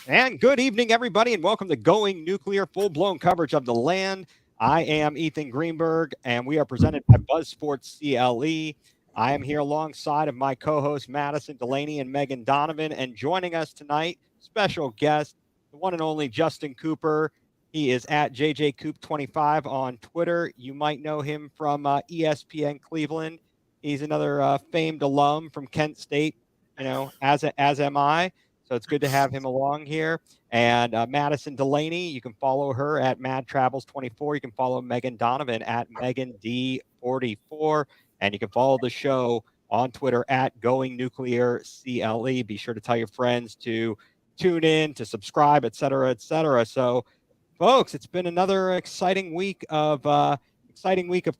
And good evening, everybody, and welcome to Going Nuclear, full-blown coverage of the land. I am Ethan Greenberg, and we are presented by Buzz Sports CLE. I am here alongside of my co-hosts Madison Delaney and Megan Donovan, and joining us tonight, special guest, the one and only Justin Cooper. He is at JJCoop25 on Twitter. You might know him from ESPN Cleveland. He's another famed alum from Kent State, as am I. So it's good to have him along here. And Madison Delaney, you can follow her at Mad Travels 24. You can follow Megan Donovan at Megan D44. And you can follow the show on Twitter at Going Nuclear CLE. Be sure to tell your friends to tune in, to subscribe, et cetera, et cetera. So, folks, it's been another exciting week of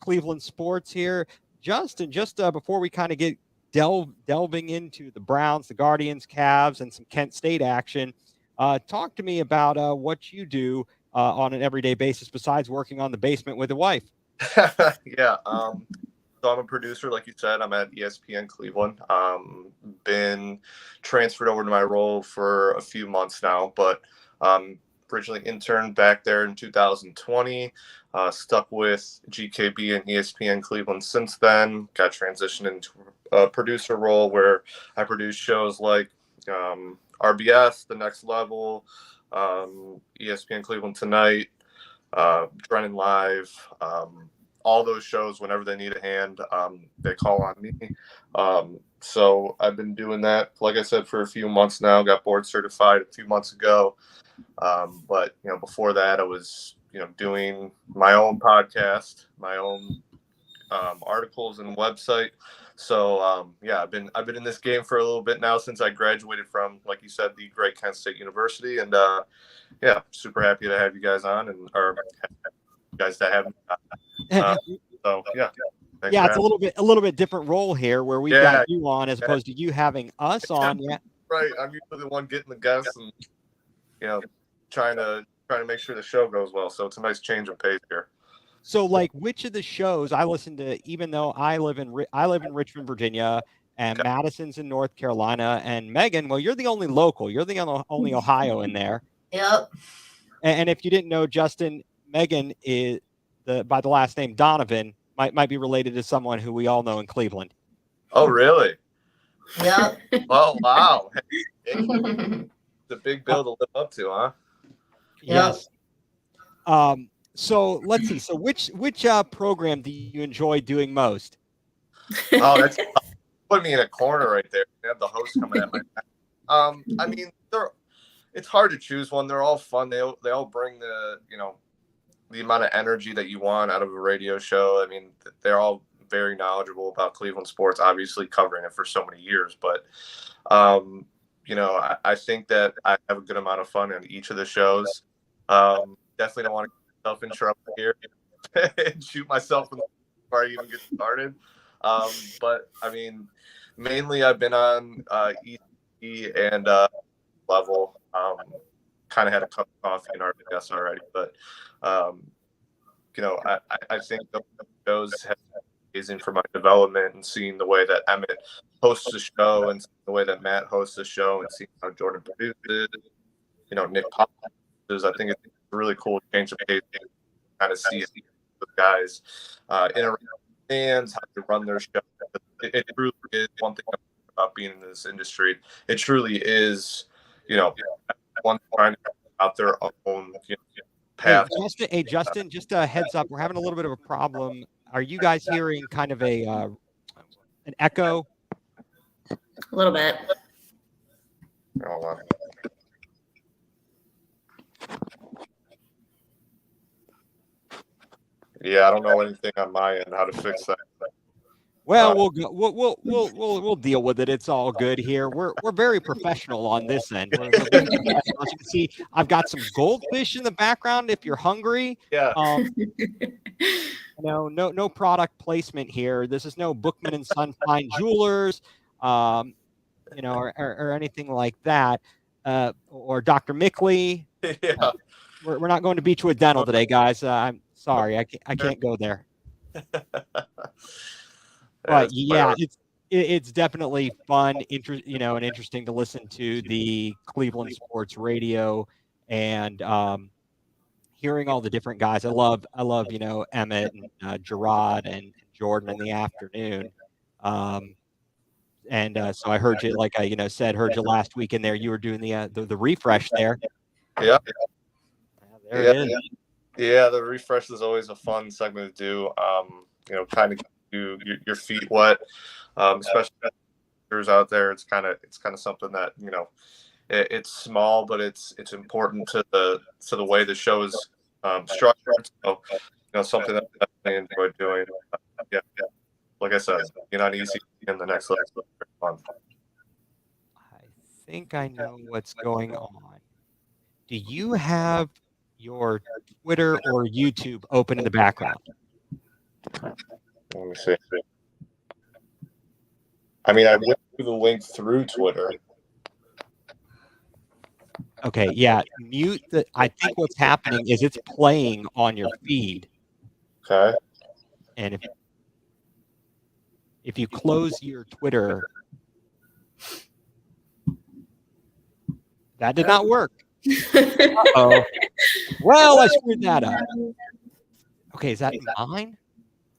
Cleveland sports here. Justin, just before we kind of get delving into the Browns, the Guardians, Cavs, and some Kent State action, talk to me about what you do on an everyday basis besides working on the basement with a wife. Yeah. So I'm a producer, like you said. I'm at ESPN Cleveland. Been transferred over to my role for a few months now, but originally interned back there in 2020. Stuck with GKB and ESPN Cleveland since then. Got transitioned into a producer role where I produce shows like RBS, The Next Level, ESPN Cleveland Tonight, Drennan Live, all those shows. Whenever they need a hand, they call on me. So I've been doing that, like I said, for a few months now. Got board certified a few months ago. But before that, I was doing my own podcast, my own articles and website. So I've been in this game for a little bit now since I graduated from, like you said, the great Kent State University, and super happy to have you guys on, or you guys to have me. So yeah. Yeah, it's a little bit different role here where we've got you on as opposed to you having us on. Yeah, right. I'm usually the one getting the guests and trying to make sure the show goes well. So it's a nice change of pace here. So, like, which of the shows I listen to, even though I live in Richmond, Virginia, and Madison's in North Carolina, and Megan, well, you're the only local. You're the only Ohio in there. Yep. And if you didn't know, Justin, Megan is by the last name Donovan might be related to someone who we all know in Cleveland. Oh, really? Yep. Oh, wow. The big bill to live up to, huh? Yes. So let's see. So which program do you enjoy doing most? Oh, that's put me in a corner right there. I have the host coming at my back. I mean, it's hard to choose one. They're all fun. They all bring the amount of energy that you want out of a radio show. I mean, they're all very knowledgeable about Cleveland sports, obviously covering it for so many years. But, I think that I have a good amount of fun in each of the shows. Definitely don't want to get myself in trouble here and shoot myself before I even get started. But, I mean, mainly I've been on EC and Level. Kind of had a cup of coffee in RBS already, but I think those shows have been amazing for my development, and seeing the way that Emmett hosts the show and the way that Matt hosts the show and seeing how Jordan produces, Nick Pop produces. I think it's a really cool change of pace to kind of see the guys interact with fans, how they run their show. It truly is one thing about being in this industry. It truly is, one trying to out their own path. Hey, Justin, just a heads up. We're having a little bit of a problem. Are you guys hearing kind of an echo? A little bit. Hold on. Yeah, I don't know anything on my end how to fix that. Well, we'll deal with it. It's all good here. We're very professional on this end. We're being professional. As you can see, I've got some goldfish in the background. If you're hungry, Yeah. No product placement here. This is no Bookman and Son Fine Jewelers, or anything like that, or Dr. Mickley. Yeah. We're not going to Beechwood Dental today, guys. I'm sorry, I can't go there. But yeah, it's definitely fun, and interesting to listen to the Cleveland sports radio and hearing all the different guys. I love, Emmett and Gerard and Jordan in the afternoon. So I heard you, like I, heard you last week in there. You were doing the refresh there. Yeah. There it is. Yeah, the refresh is always a fun segment to do. Kind of do your feet wet, especially out there. It's kind of something that it's small, but it's important to the way the show is structured. So something that I enjoy doing. Yeah, like I said, on EC in the next level. I think I know what's going on. Do you have your Twitter or YouTube open in the background? Let me see. I mean, I went through the link through Twitter. Okay, yeah. Mute the. I think what's happening is it's playing on your feed. Okay. And if you close your Twitter, that did not work. Uh-oh. Well, I screwed that up. Okay, is that mine?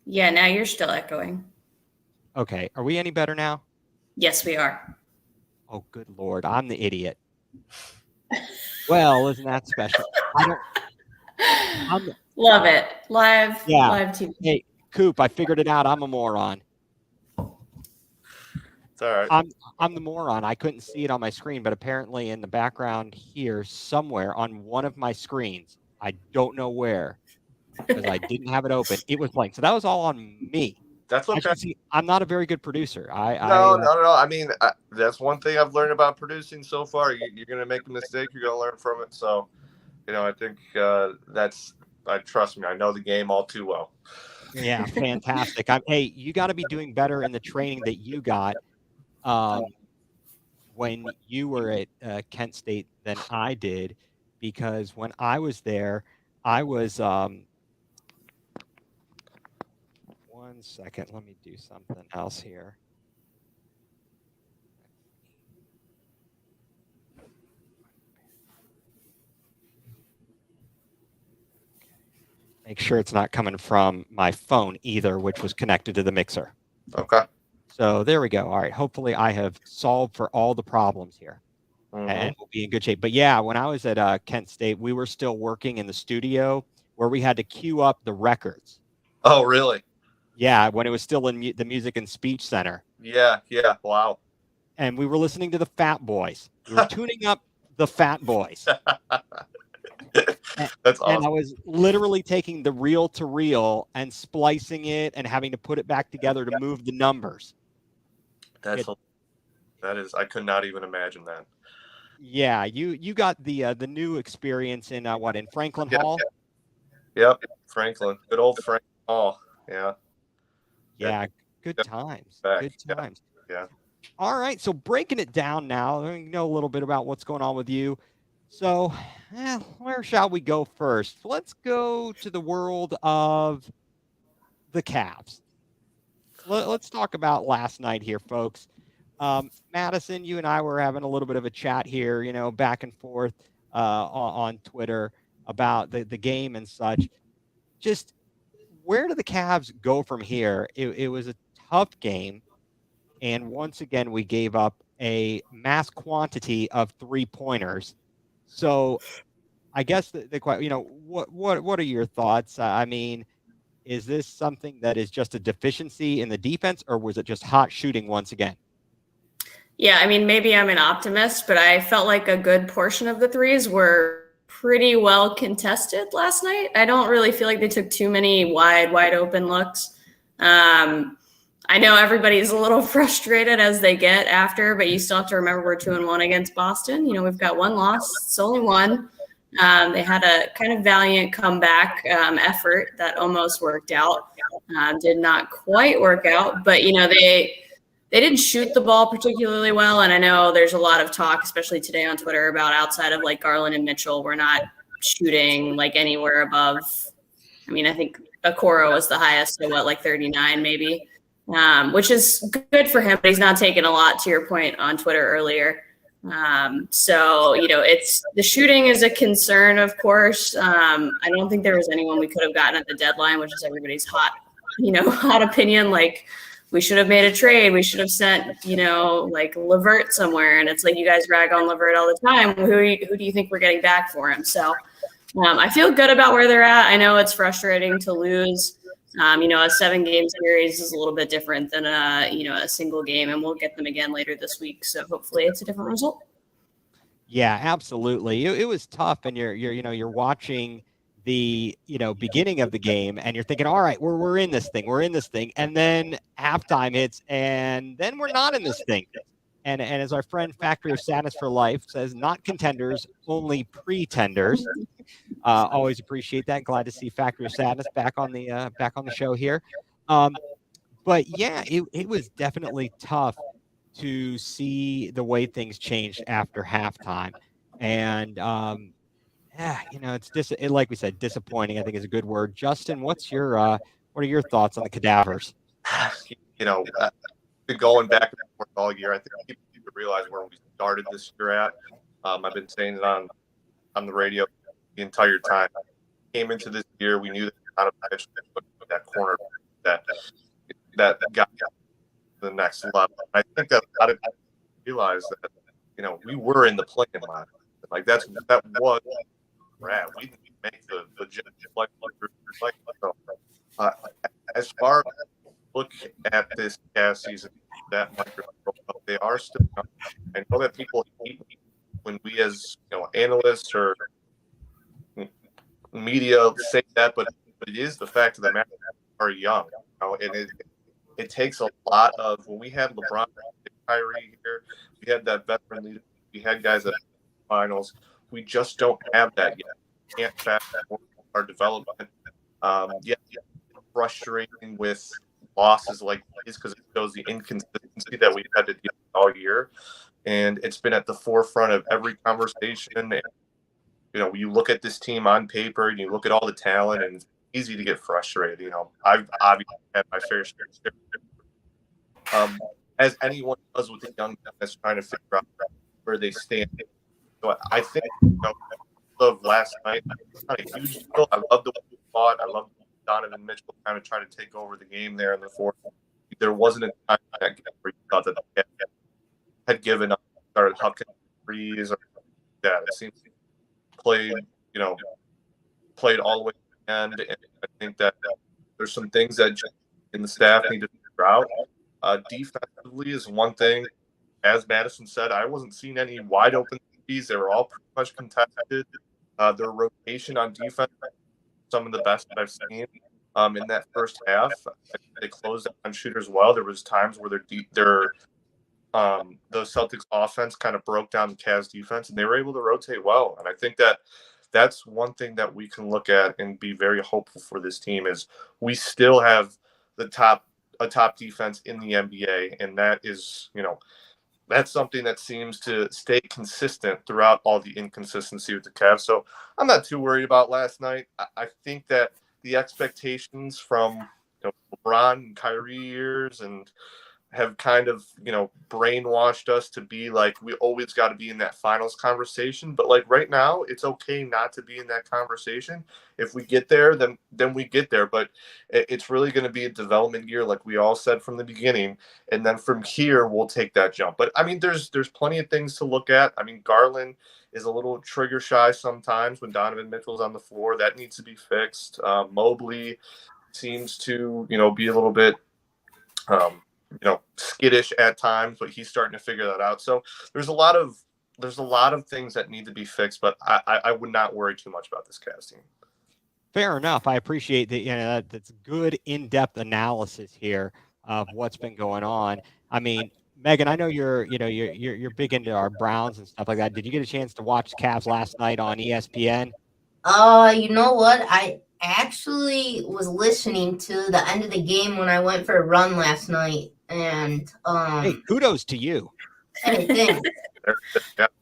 Yeah, now you're still echoing. Okay, are we any better now? Yes, we are. Oh, good Lord, I'm the idiot. Well, isn't that special? Love it. Live TV. Hey, Coop, I figured it out. I'm a moron. It's all right. I'm the moron. I couldn't see it on my screen, but apparently in the background here somewhere on one of my screens, I don't know where, because I didn't have it open. It was blank. So that was all on me. That's okay. See, I'm not a very good producer. No. I mean, that's one thing I've learned about producing so far. You're going to make a mistake. You're going to learn from it. So, I think trust me, I know the game all too well. Yeah, fantastic. Hey, you got to be doing better in the training that you got when you were at Kent State than I did, because when I was there, I was one second, let me do something else here. Make sure it's not coming from my phone either, which was connected to the mixer. Okay. So there we go. All right. Hopefully I have solved for all the problems here. And we'll be in good shape. But yeah, when I was at Kent State, we were still working in the studio where we had to queue up the records. Oh, really? Yeah, when it was still in the Music and Speech Center. Yeah. Wow. And we were listening to the Fat Boys. We were tuning up the Fat Boys. That's awesome. And I was literally taking the reel to reel and splicing it and having to put it back together to move the numbers. That is, I could not even imagine that. Yeah, you got the new experience in in Franklin Hall? Yep, Franklin. Good old Franklin Hall. Yeah. Yeah, good times. Back. Good times. Yeah. All right, so breaking it down now, we know a little bit about what's going on with you. So, where shall we go first? Let's go to the world of the Cavs. Let's talk about last night here, folks. Madison, you and I were having a little bit of a chat here, back and forth on Twitter about the game and such. Just where do the Cavs go from here? It was a tough game. And once again, we gave up a mass quantity of 3-pointers. So I guess the question, what are your thoughts? I mean, is this something that is just a deficiency in the defense, or was it just hot shooting once again? Yeah, I mean, maybe I'm an optimist, but I felt like a good portion of the threes were pretty well contested last night. I don't really feel like they took too many wide open looks. I know everybody's a little frustrated as they get after, but you still have to remember we're 2-1 against Boston. We've got one loss. It's only one. They had a kind of valiant comeback effort that almost worked out. Did not quite work out, but they didn't shoot the ball particularly well. And I know there's a lot of talk, especially today on Twitter, about outside of like Garland and Mitchell, we're not shooting like anywhere above. I mean, I think Okoro was the highest, so 39 maybe. which is good for him, but he's not taking a lot, to your point on Twitter earlier. So, it's the shooting is a concern, of course. I don't think there was anyone we could have gotten at the deadline, which is everybody's hot opinion. Like, we should have made a trade. We should have sent, like LeVert somewhere. And it's like, you guys rag on LeVert all the time. Who do you think we're getting back for him? So I feel good about where they're at. I know it's frustrating to lose. A 7-game series is a little bit different than a single game, and we'll get them again later this week. So hopefully it's a different result. Yeah, absolutely. It was tough, and you're watching the beginning of the game, and you're thinking, all right, we're in this thing, and then halftime hits, and then we're not in this thing. And as our friend Factory of Sadness for Life says, not contenders, only pretenders. Always appreciate that. Glad to see Factory of Sadness back on the show here. But yeah, it was definitely tough to see the way things changed after halftime. And it's like we said, disappointing, I think is a good word. Justin, what are your thoughts on the Cadavers? Going back and forth all year, I think people need to realize where we started this year at. I've been saying it on the radio the entire time. Came into this year, we knew that that corner that got to the next level. I think that a lot of people realize that we were in the playing line. Like that was rad. We didn't make the so, as far as look at this past season, that they are still. I know that people hate when we, as analysts or media, say that, but it is the fact of the matter are young. And it takes a lot of when we had LeBron, Kyrie here, we had that veteran leader, we had guys at finals. We just don't have that yet. We can't fast forward our development. Frustrating with losses like this because it shows the inconsistency that we've had to deal with all year, and it's been at the forefront of every conversation. And you look at this team on paper and you look at all the talent, and it's easy to get frustrated. I've obviously had my fair share as anyone does with the young guys trying to figure out where they stand. So I think of last night, it's not a huge deal. I love the way we fought. I love Donovan Mitchell kind of trying to take over the game there in the fourth. There wasn't a time that game where you thought that they had given up, started hucking threes or that. It seems played all the way to the end. And I think that there's some things that in the staff need to figure out. Defensively is one thing. As Madison said, I wasn't seeing any wide open threes. They were all pretty much contested. Their rotation on defense, some of the best that I've seen in that first half. They closed on shooters well. There was times where the Celtics offense kind of broke down the Cavs defense, and they were able to rotate well. And I think that that's one thing that we can look at and be very hopeful for this team is we still have a top defense in the NBA, and that is, that's something that seems to stay consistent throughout all the inconsistency with the Cavs. So I'm not too worried about last night. I think that the expectations from LeBron and Kyrie years and have kind of, brainwashed us to be like, we always got to be in that finals conversation. But like right now, it's okay not to be in that conversation. If we get there, then we get there. But it's really going to be a development year, like we all said from the beginning. And then from here, we'll take that jump. But I mean, there's plenty of things to look at. I mean, Garland is a little trigger shy sometimes when Donovan Mitchell's on the floor. That needs to be fixed. Mobley seems to, be a little bit, skittish at times, but he's starting to figure that out. So there's a lot of things that need to be fixed, but I would not worry too much about this Cavs team. Fair enough. I appreciate that. That's good in-depth analysis here of what's been going on. I mean, Megan, I know you're big into our Browns and stuff like that. Did you get a chance to watch Cavs last night on ESPN? You know what? I actually was listening to the end of the game when I went for a run last night, and hey, kudos to you. Hey, thanks.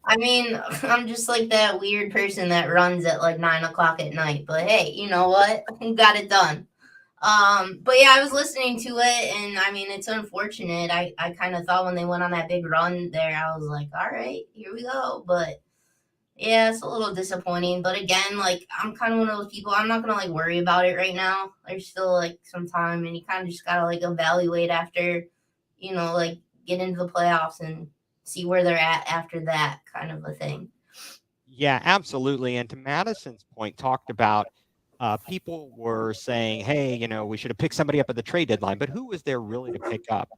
I mean, I'm just like that weird person that runs at like 9 o'clock at night. But hey, you know what? Got it done. But yeah, I was listening to it, and I mean, it's unfortunate. I kind of thought when they went on that big run there, I was like, all right, here we go. But yeah, it's a little disappointing. But again, like, I'm kind of one of those people, I'm not gonna like worry about it right now. There's still like some time, and you kind of just gotta like evaluate after, like get into the playoffs and see where they're at after that kind of a thing. Yeah, absolutely. And to Madison's point, talked about people were saying, hey, we should have picked somebody up at the trade deadline, but who was there really to pick up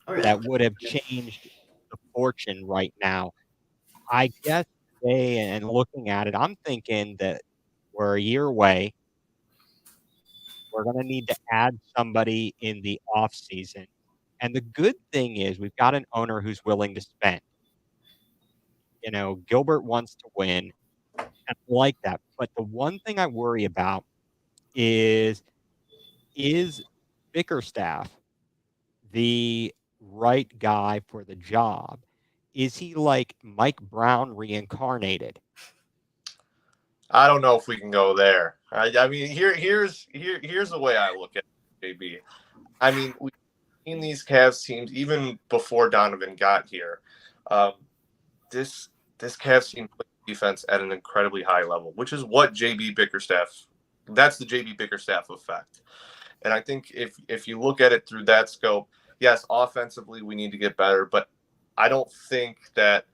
that would have changed the fortune right now? I guess today, and looking at it, I'm thinking that we're a year away. We're going to need to add somebody in the off season. And the good thing is we've got an owner who's willing to spend. Gilbert wants to win. I like that. But the one thing I worry about is Bickerstaff the right guy for the job? Is he like Mike Brown reincarnated? I don't know if we can go there. I mean, here's the way I look at it, JB. I mean, we've seen these Cavs teams even before Donovan got here. This Cavs team plays defense at an incredibly high level, which is what JB Bickerstaff. That's the JB Bickerstaff effect. And I think if you look at it through that scope, yes, offensively we need to get better, but I don't think that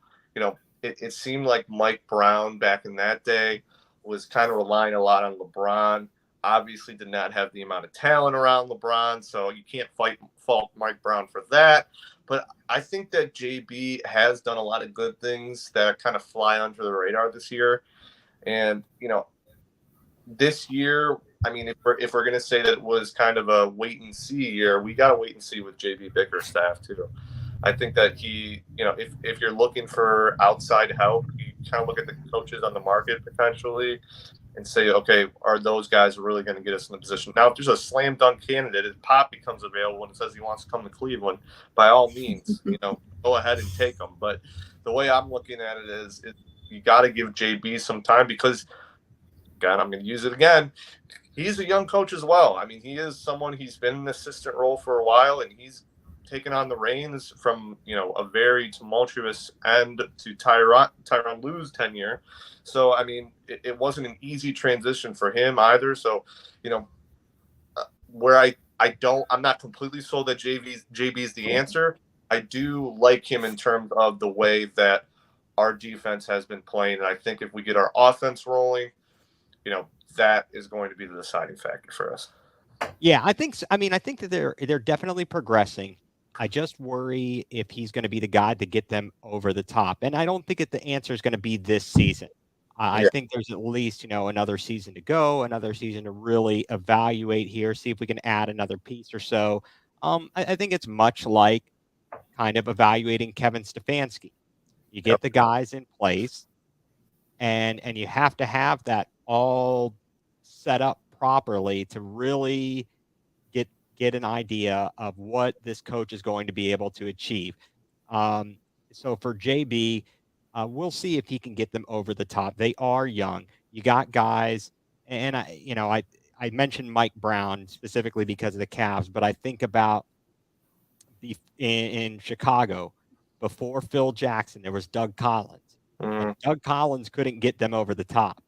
it seemed like Mike Brown back in that day was kind of relying a lot on LeBron. Obviously did not have the amount of talent around LeBron, so you can't fault Mike Brown for that. But I think that JB has done a lot of good things that kind of fly under the radar this year. And, this year, I mean, if we're going to say that it was kind of a wait and see year, we got to wait and see with JB Bickerstaff too. I think that he, if you're looking for outside help, you kind of look at the coaches on the market potentially and say, okay, are those guys really going to get us in the position? Now, if there's a slam dunk candidate, if Pop becomes available and says he wants to come to Cleveland, by all means, go ahead and take him. But the way I'm looking at it is you got to give JB some time because, God, I'm going to use it again. He's a young coach as well. I mean, he is someone, he's been in an assistant role for a while, and he's taken on the reins from, a very tumultuous end to Tyronn Lue's tenure. So, I mean, it wasn't an easy transition for him either. So, where I'm not completely sold that JB's the answer. I do like him in terms of the way that our defense has been playing. And I think if we get our offense rolling, that is going to be the deciding factor for us. Yeah, I think so. I mean, I think that they're definitely progressing. I just worry if he's going to be the guy to get them over the top. And I don't think that the answer is going to be this season. I think there's at least, another season to go, another season to really evaluate here, see if we can add another piece or so. I think it's much like kind of evaluating Kevin Stefanski. You get the guys in place, and you have to have that all set up properly to really get an idea of what this coach is going to be able to achieve. So for JB, we'll see if he can get them over the top. They are young. You got guys, and I mentioned Mike Brown specifically because of the Cavs, but I think about in Chicago before Phil Jackson, there was Doug Collins. And Doug Collins couldn't get them over the top.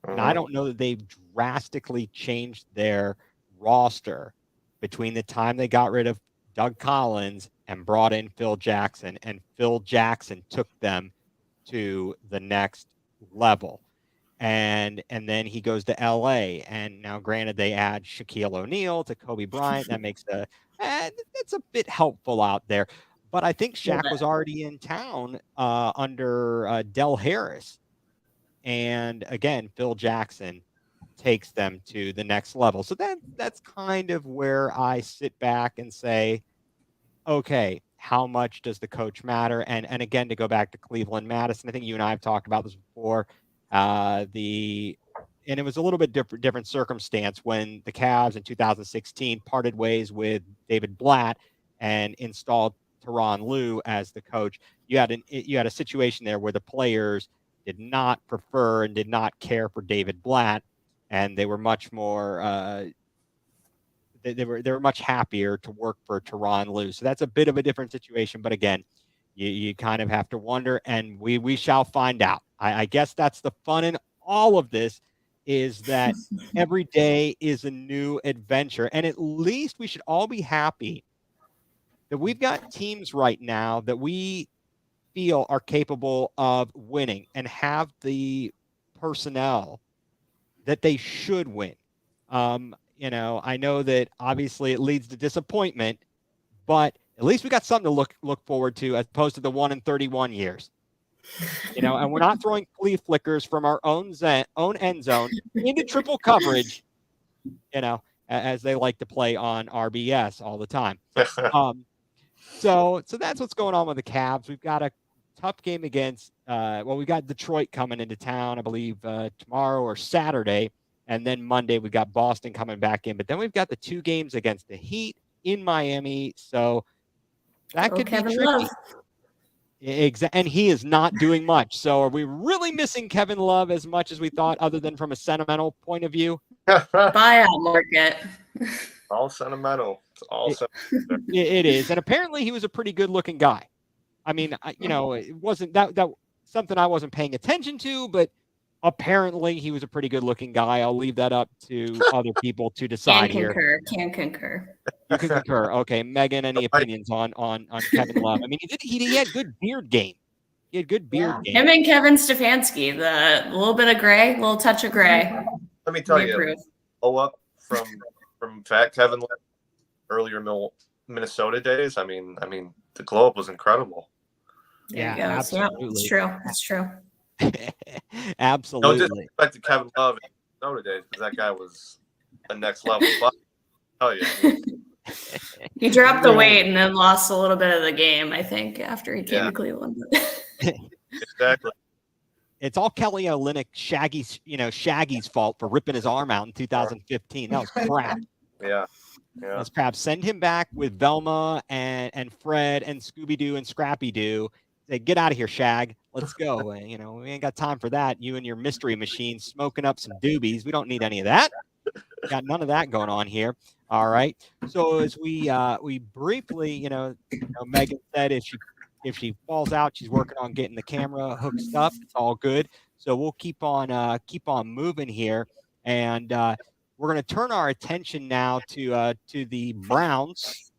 And I don't know that they've drastically changed their roster between the time they got rid of Doug Collins and brought in Phil Jackson, and Phil Jackson took them to the next level. And then he goes to LA, and now granted they add Shaquille O'Neal to Kobe Bryant. That makes that's a bit helpful out there. But I think Shaq was already in town under Del Harris. And again, Phil Jackson takes them to the next level. So that's kind of where I sit back and say, okay, how much does the coach matter? And again, to go back to Cleveland Madison, I think you and I have talked about this before. And it was a little bit different circumstance when the Cavs in 2016 parted ways with David Blatt and installed Tyronn Lue as the coach. You had a situation there where the players did not prefer and did not care for David Blatt, and they were much more they were much happier to work for Tehran Lou. So that's a bit of a different situation. But again, you kind of have to wonder, and we shall find out. I guess that's the fun in all of this, is that every day is a new adventure. And at least we should all be happy that we've got teams right now that we feel are capable of winning and have the personnel that they should win. I know that obviously it leads to disappointment, but at least we got something to look forward to, as opposed to the 1-31 years. And we're not throwing flea flickers from our own end zone into triple coverage, as they like to play on RBS all the time. So that's what's going on with the Cavs. We've got a tough game against, we've got Detroit coming into town, I believe, tomorrow or Saturday. And then Monday, we've got Boston coming back in. But then we've got the 2 games against the Heat in Miami. So that could be tricky. Love. And he is not doing much. So are we really missing Kevin Love as much as we thought, other than from a sentimental point of view? Buyout market. All sentimental. It's all sentimental. It is. And apparently he was a pretty good looking guy. I mean, it wasn't that something I wasn't paying attention to, but apparently he was a pretty good looking guy. I'll leave that up to other people to decide here. Can concur. You can concur. Okay. Megan, any opinions on Kevin Love? I mean, he had good beard game. He had good beard game. Him and Kevin Stefanski, the little bit of gray, little touch of gray. Let me tell you, up from Fat Kevin Love, earlier Minnesota days. I mean, the glow up was incredible. Yeah, absolutely. It's true. It's true. Absolutely. No disrespect to Kevin Love in Minnesota days, because that guy was a next level. But I'll tell you, he dropped the weight and then lost a little bit of the game, I think, after he came to Cleveland. Exactly. It's all Kelly Olynyk, Shaggy's fault for ripping his arm out in 2015. That was crap. Yeah. That's crap. Send him back with Velma and Fred and Scooby-Doo and Scrappy-Doo. Say, get out of here, Shag. Let's go. We ain't got time for that. You and your mystery machine smoking up some doobies. We don't need any of that. Got none of that going on here. All right. So as we briefly, Megan said if she falls out, she's working on getting the camera hooked up. It's all good. So we'll keep on moving here, and we're going to turn our attention now to the Browns.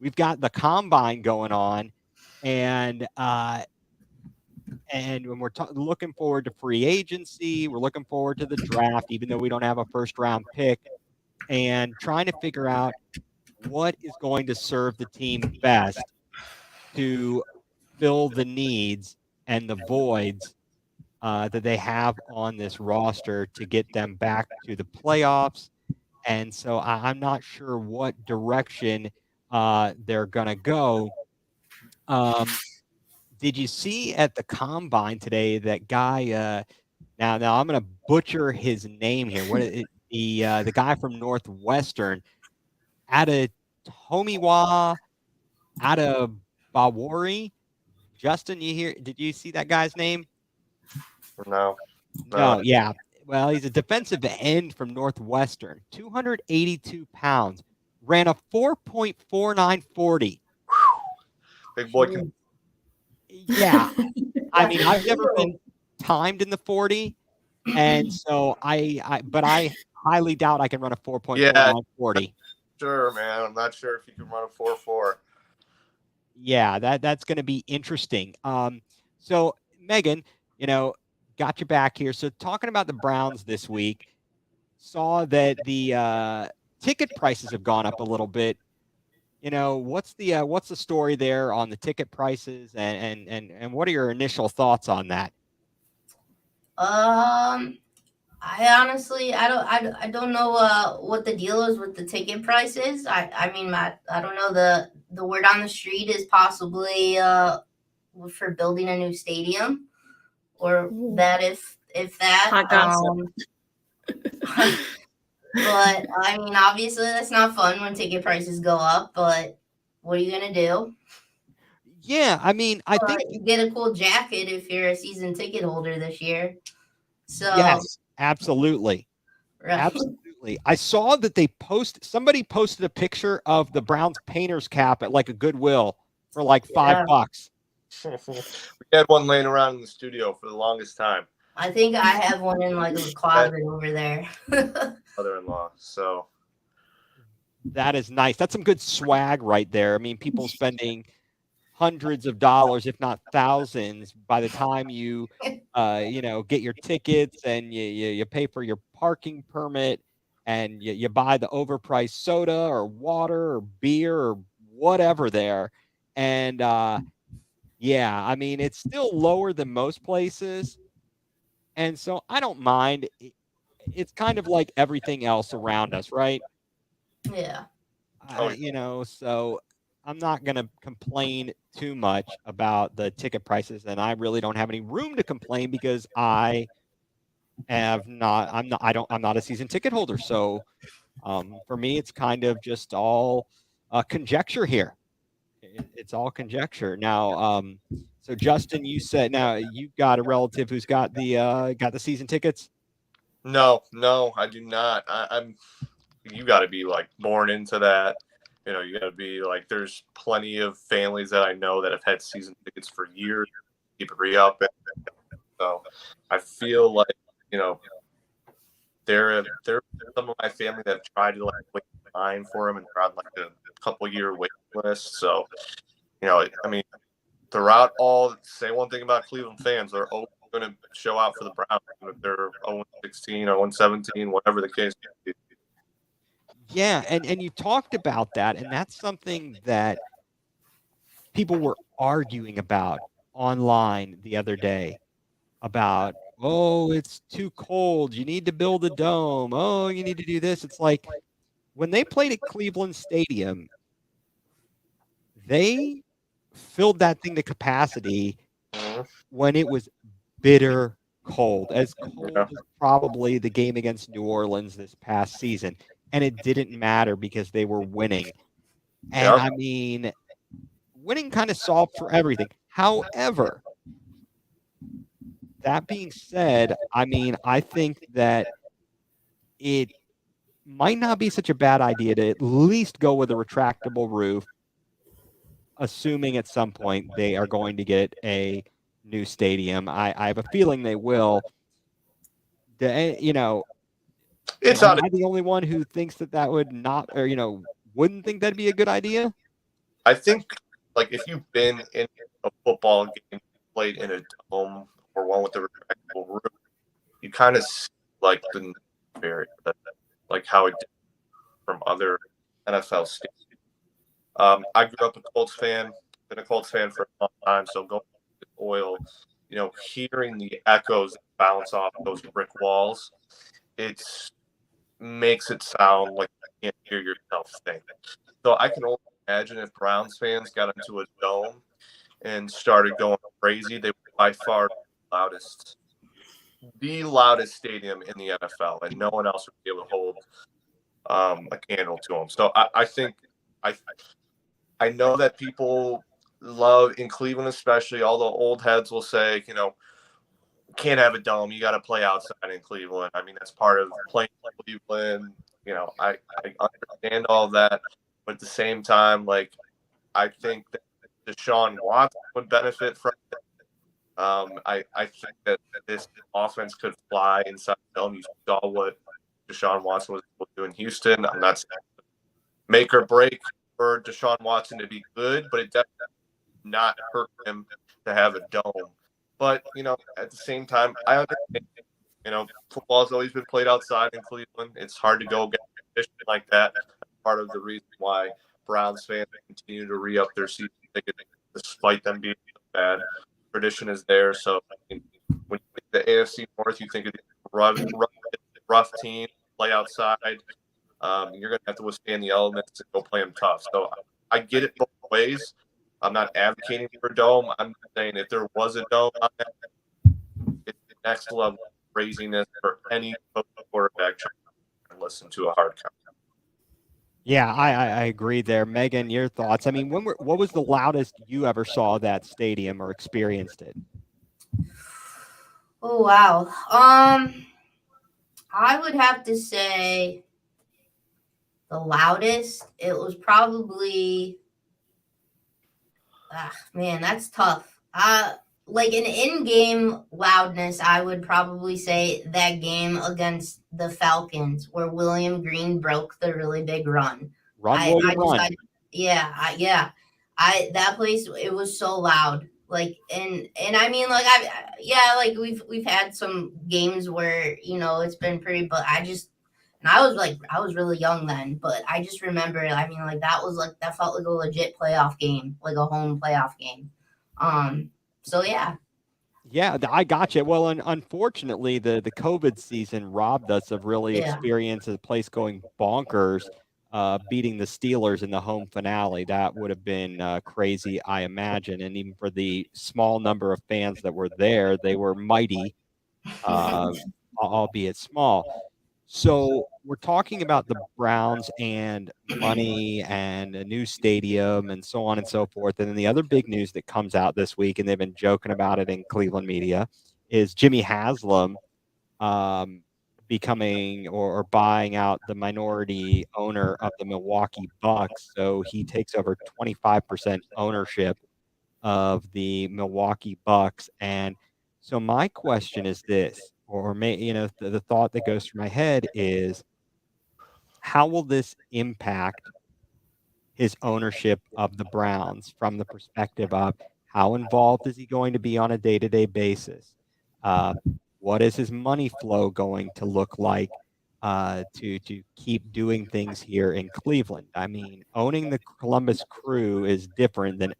We've got the combine going on, and when we're looking forward to free agency, we're looking forward to the draft, even though we don't have a first-round pick, and trying to figure out what is going to serve the team best to fill the needs and the voids that they have on this roster to get them back to the playoffs. And so I'm not sure what direction they're going to go. Did you see at the combine today that guy? Now I'm going to butcher his name here. What the guy from Northwestern, Adetomiwa Adebawori? Justin, did you see that guy's name? No. Yeah. Well, he's a defensive end from Northwestern, 282 pounds, ran a 4.4940. Big boy. Yeah. I mean, I've never been timed in the 40, and so but I highly doubt I can run a 4.4940. Sure, man. I'm not sure if you can run a 4.4. Yeah, that's going to be interesting. So Megan, got you back here. So talking about the Browns this week, saw that the ticket prices have gone up a little bit. What's the story there on the ticket prices, and what are your initial thoughts on that? I honestly, I don't know what the deal is with the ticket prices. I mean, Matt, I don't know. The word on the street is possibly for building a new stadium, or that if that. Hot gossip. But I mean, obviously that's not fun when ticket prices go up. But what are you gonna do? Yeah, I mean, I think you get a cool jacket if you're a season ticket holder this year. So yes, absolutely. Right. Absolutely. I saw that somebody posted a picture of the Browns painter's cap at like a Goodwill for like Yeah. $5. We had one laying around in the studio for the longest time. I think I have one in like a closet over there. Mother-in-law. So That is nice. That's some good swag right there. I mean, people spending hundreds of dollars, if not thousands, by the time you get your tickets and you pay for your parking permit and you buy the overpriced soda or water or beer or whatever there. And yeah, I mean, it's still lower than most places. And so I don't mind. It's kind of like everything else around us, right? Yeah. So I'm not going to complain too much about the ticket prices, and I really don't have any room to complain because I'm not a season ticket holder. So for me, it's kind of just all conjecture here. It's all conjecture. Now, so Justin, you said now you've got a relative who's got the season tickets. no, I do not. I'm. You got to be like born into that. You got to be like. There's plenty of families that I know that have had season tickets for years. Keep it re-up. So I feel like there some of my family that have tried to like wait in line for them and they're on like a couple year wait list. So I mean, throughout all, say one thing about Cleveland fans, they're always going to show out for the Browns if they're 0-16 or 0-17, whatever the case may be. Yeah, and you talked about that, and that's something that people were arguing about online the other day about, oh, it's too cold. You need to build a dome. Oh, you need to do this. It's like when they played at Cleveland Stadium, they filled that thing to capacity when it was bitter cold, as cold as probably the game against New Orleans this past season. And it didn't matter because they were winning. And I mean, winning kind of solved for everything. However, that being said, I mean, I think that it might not be such a bad idea to at least go with a retractable roof, assuming at some point they are going to get a new stadium. I have a feeling they will. It's am I the only one who thinks that would not, or wouldn't think that'd be a good idea? I think, like, if you've been in a football game, played in a dome or one with a retractable roof, you kind of see, like, the barrier, like how it differs from other NFL stadiums. I grew up a Colts fan, been a Colts fan for a long time, so going to oil, hearing the echoes that bounce off those brick walls, it makes it sound like you can't hear yourself think. So I can only imagine if Browns fans got into a dome and started going crazy, they would by far the loudest stadium in the NFL, and no one else would be able to hold a candle to them. So I think I know that people love, in Cleveland especially, all the old heads will say, can't have a dome. You got to play outside in Cleveland. I mean, that's part of playing Cleveland. I understand all that, but at the same time, like, I think that Deshaun Watson would benefit from it. I think that this offense could fly inside the dome. You saw what Deshaun Watson was able to do in Houston. I'm not saying make or break for Deshaun Watson to be good, but it definitely not hurt him to have a dome. But, at the same time, I understand, football has always been played outside in Cleveland. It's hard to go get conditions like that. That's part of the reason why Browns fans continue to re-up their season tickets despite them being bad. Tradition is there. So when you think the AFC North, you think of the rough team, play outside. You're going to have to withstand the elements and go play them tough. So I get it both ways. I'm not advocating for a dome. I'm saying if there was a dome on that, it's the next level of craziness for any quarterback trying to listen to a hard count. Yeah, I agree there. Megan, your thoughts? I mean, what was the loudest you ever saw that stadium or experienced it? Oh, wow. I would have to say the loudest, it was probably, man, that's tough. Like an in-game loudness, I would probably say that game against the Falcons, where William Green broke the really big run. Run, William, I run. decided, yeah. That place, it was so loud. Like, and I mean, like, like we've had some games where, it's been pretty, but and I was really young then, but I just remember, I mean, like, that felt like a legit playoff game, like a home playoff game. So yeah. Yeah, I got you. Well, unfortunately, the COVID season robbed us of really Yeah. experiencing the place going bonkers, beating the Steelers in the home finale. That would have been crazy, I imagine. And even for the small number of fans that were there, they were mighty, albeit small. So we're talking about the Browns and money and a new stadium and so on and so forth. And then the other big news that comes out this week, and they've been joking about it in Cleveland media, is Jimmy Haslam becoming or buying out the minority owner of the Milwaukee Bucks. So he takes over 25% ownership of the Milwaukee Bucks. And so my question is this, or the thought that goes through my head is, how will this impact his ownership of the Browns from the perspective of how involved is he going to be on a day-to-day basis? What is his money flow going to look like to keep doing things here in Cleveland? I mean, owning the Columbus Crew is different than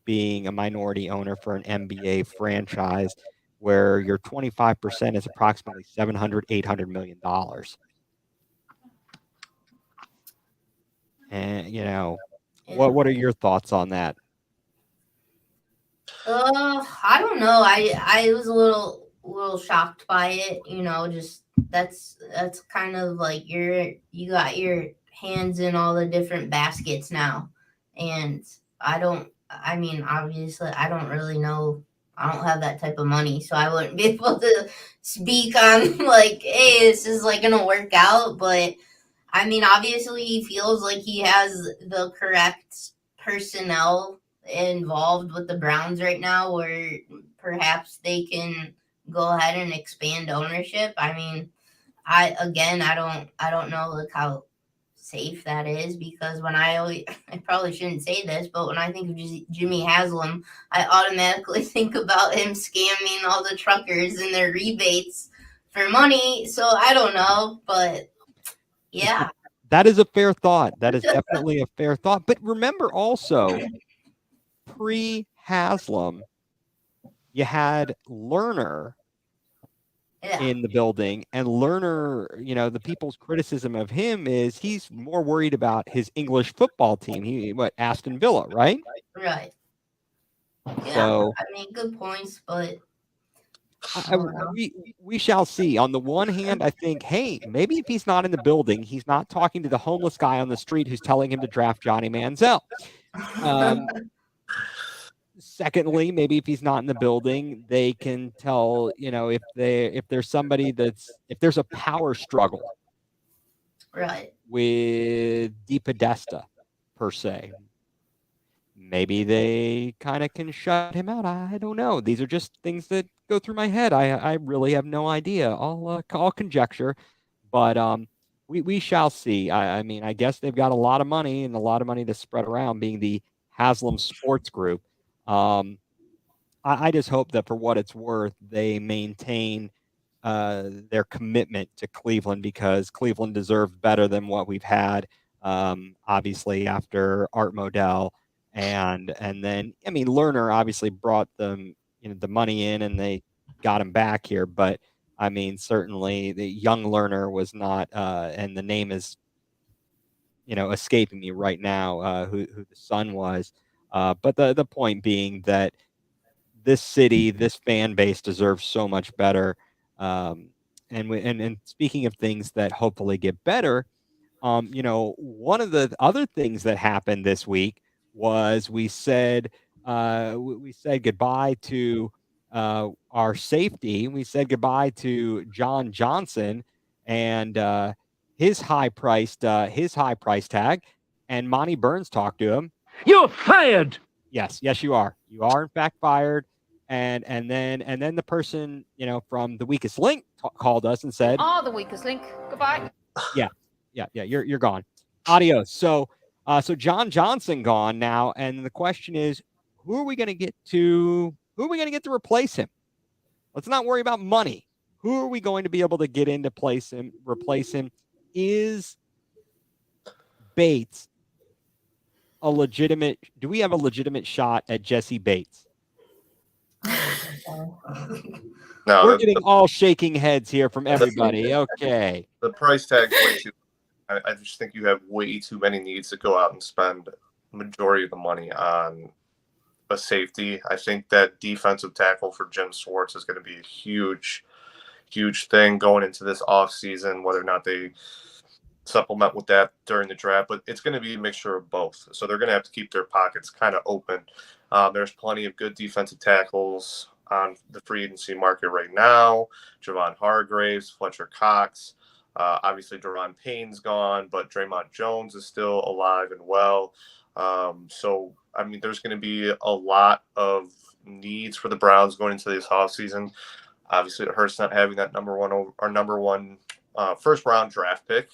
being a minority owner for an NBA franchise where your 25% is approximately $700-800 million. And what are your thoughts on that? I don't know. I was a little shocked by it. Just that's kind of like you got your hands in all the different baskets now, and I mean, obviously, I don't really know. I don't have that type of money, so I wouldn't be able to speak on like, hey, this is like gonna work out. But I mean, obviously, he feels like he has the correct personnel involved with the Browns right now, where perhaps they can go ahead and expand ownership. I mean, I don't know like how safe that is, because I probably shouldn't say this, but when I think of Jimmy Haslam, I automatically think about him scamming all the truckers and their rebates for money. So I don't know, but yeah. That is a fair thought. That is definitely a fair thought. But remember also, pre-Haslam, you had Lerner in the building, and Lerner, the people's criticism of him is he's more worried about his English football team. Aston Villa, right? Right. Yeah. So, I mean, good points, but we shall see. On the one hand, I think, hey, maybe if he's not in the building, he's not talking to the homeless guy on the street who's telling him to draft Johnny Manziel. Secondly, maybe if he's not in the building, they can tell, if there's somebody if there's a power struggle, right, with DePodesta per se, maybe they kind of can shut him out. I don't know. These are just things that go through my head. I really have no idea. I'll conjecture, but we shall see. I mean, I guess they've got a lot of money and a lot of money to spread around, being the Haslam Sports Group. I just hope that for what it's worth, they maintain their commitment to Cleveland, because Cleveland deserves better than what we've had. Obviously, after Art Modell, and then, I mean, Lerner obviously brought them the money in, and they got him back here. But I mean, certainly the young Lerner was not, and the name is escaping me right now, who the son was. But the point being that this city, this fan base deserves so much better. And speaking of things that hopefully get better, one of the other things that happened this week was we said goodbye to our safety. We said goodbye to John Johnson, and his high price tag, and Monty Burns talked to him. You're fired. Yes, you are. You are in fact fired. And then the person, from the weakest link called us and said, "Are the weakest link. Goodbye." Yeah, you're gone. Adios. So John Johnson gone now, and the question is, who are we going to get to replace him? Let's not worry about money. Who are we going to be able to get in to replace him? Is Bates do we have a legitimate shot at Jesse Bates? No, We're getting all shaking heads here from everybody. Okay. The price tag's way too. I just think you have way too many needs to go out and spend the majority of the money on a safety. I think that defensive tackle for Jim Schwartz is going to be a huge thing going into this offseason, whether or not they supplement with that during the draft. But it's going to be a mixture of both. So they're going to have to keep their pockets kind of open. There's plenty of good defensive tackles on the free agency market right now. Javon Hargraves, Fletcher Cox. Obviously, Daron Payne's gone, but Draymond Jones is still alive and well. So, I mean, there's going to be a lot of needs for the Browns going into this offseason. Obviously, it hurts not having that number one first round draft pick.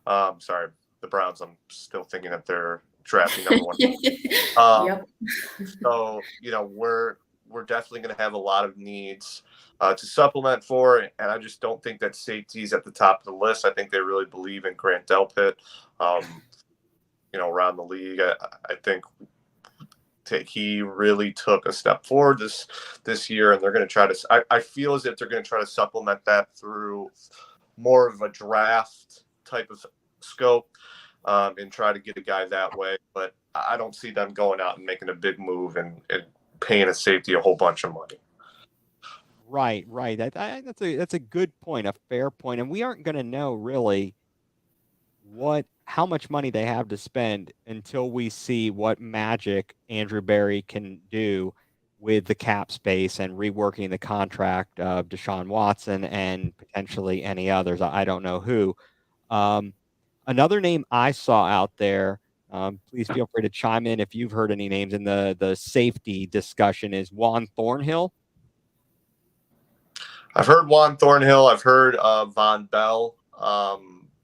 Sorry, the Browns. I'm still thinking that they're drafting number one. Yep. So, we're definitely going to have a lot of needs to supplement for, and I just don't think that safety's at the top of the list. I think they really believe in Grant Delpit. Around the league, I think he really took a step forward this year, and they're going to try to. I feel as if they're going to try to supplement that through more of a draft type of scope, and try to get a guy that way. But I don't see them going out and making a big move and paying a safety a whole bunch of money. Right. That's a good point, a fair point, and we aren't going to know really how much money they have to spend until we see what magic Andrew Berry can do with the cap space and reworking the contract of Deshaun Watson and potentially any others. I don't know who. Another name I saw out there, please feel free to chime in if you've heard any names in the safety discussion, is Juan Thornhill. I've heard Juan Thornhill. I've heard Von Bell.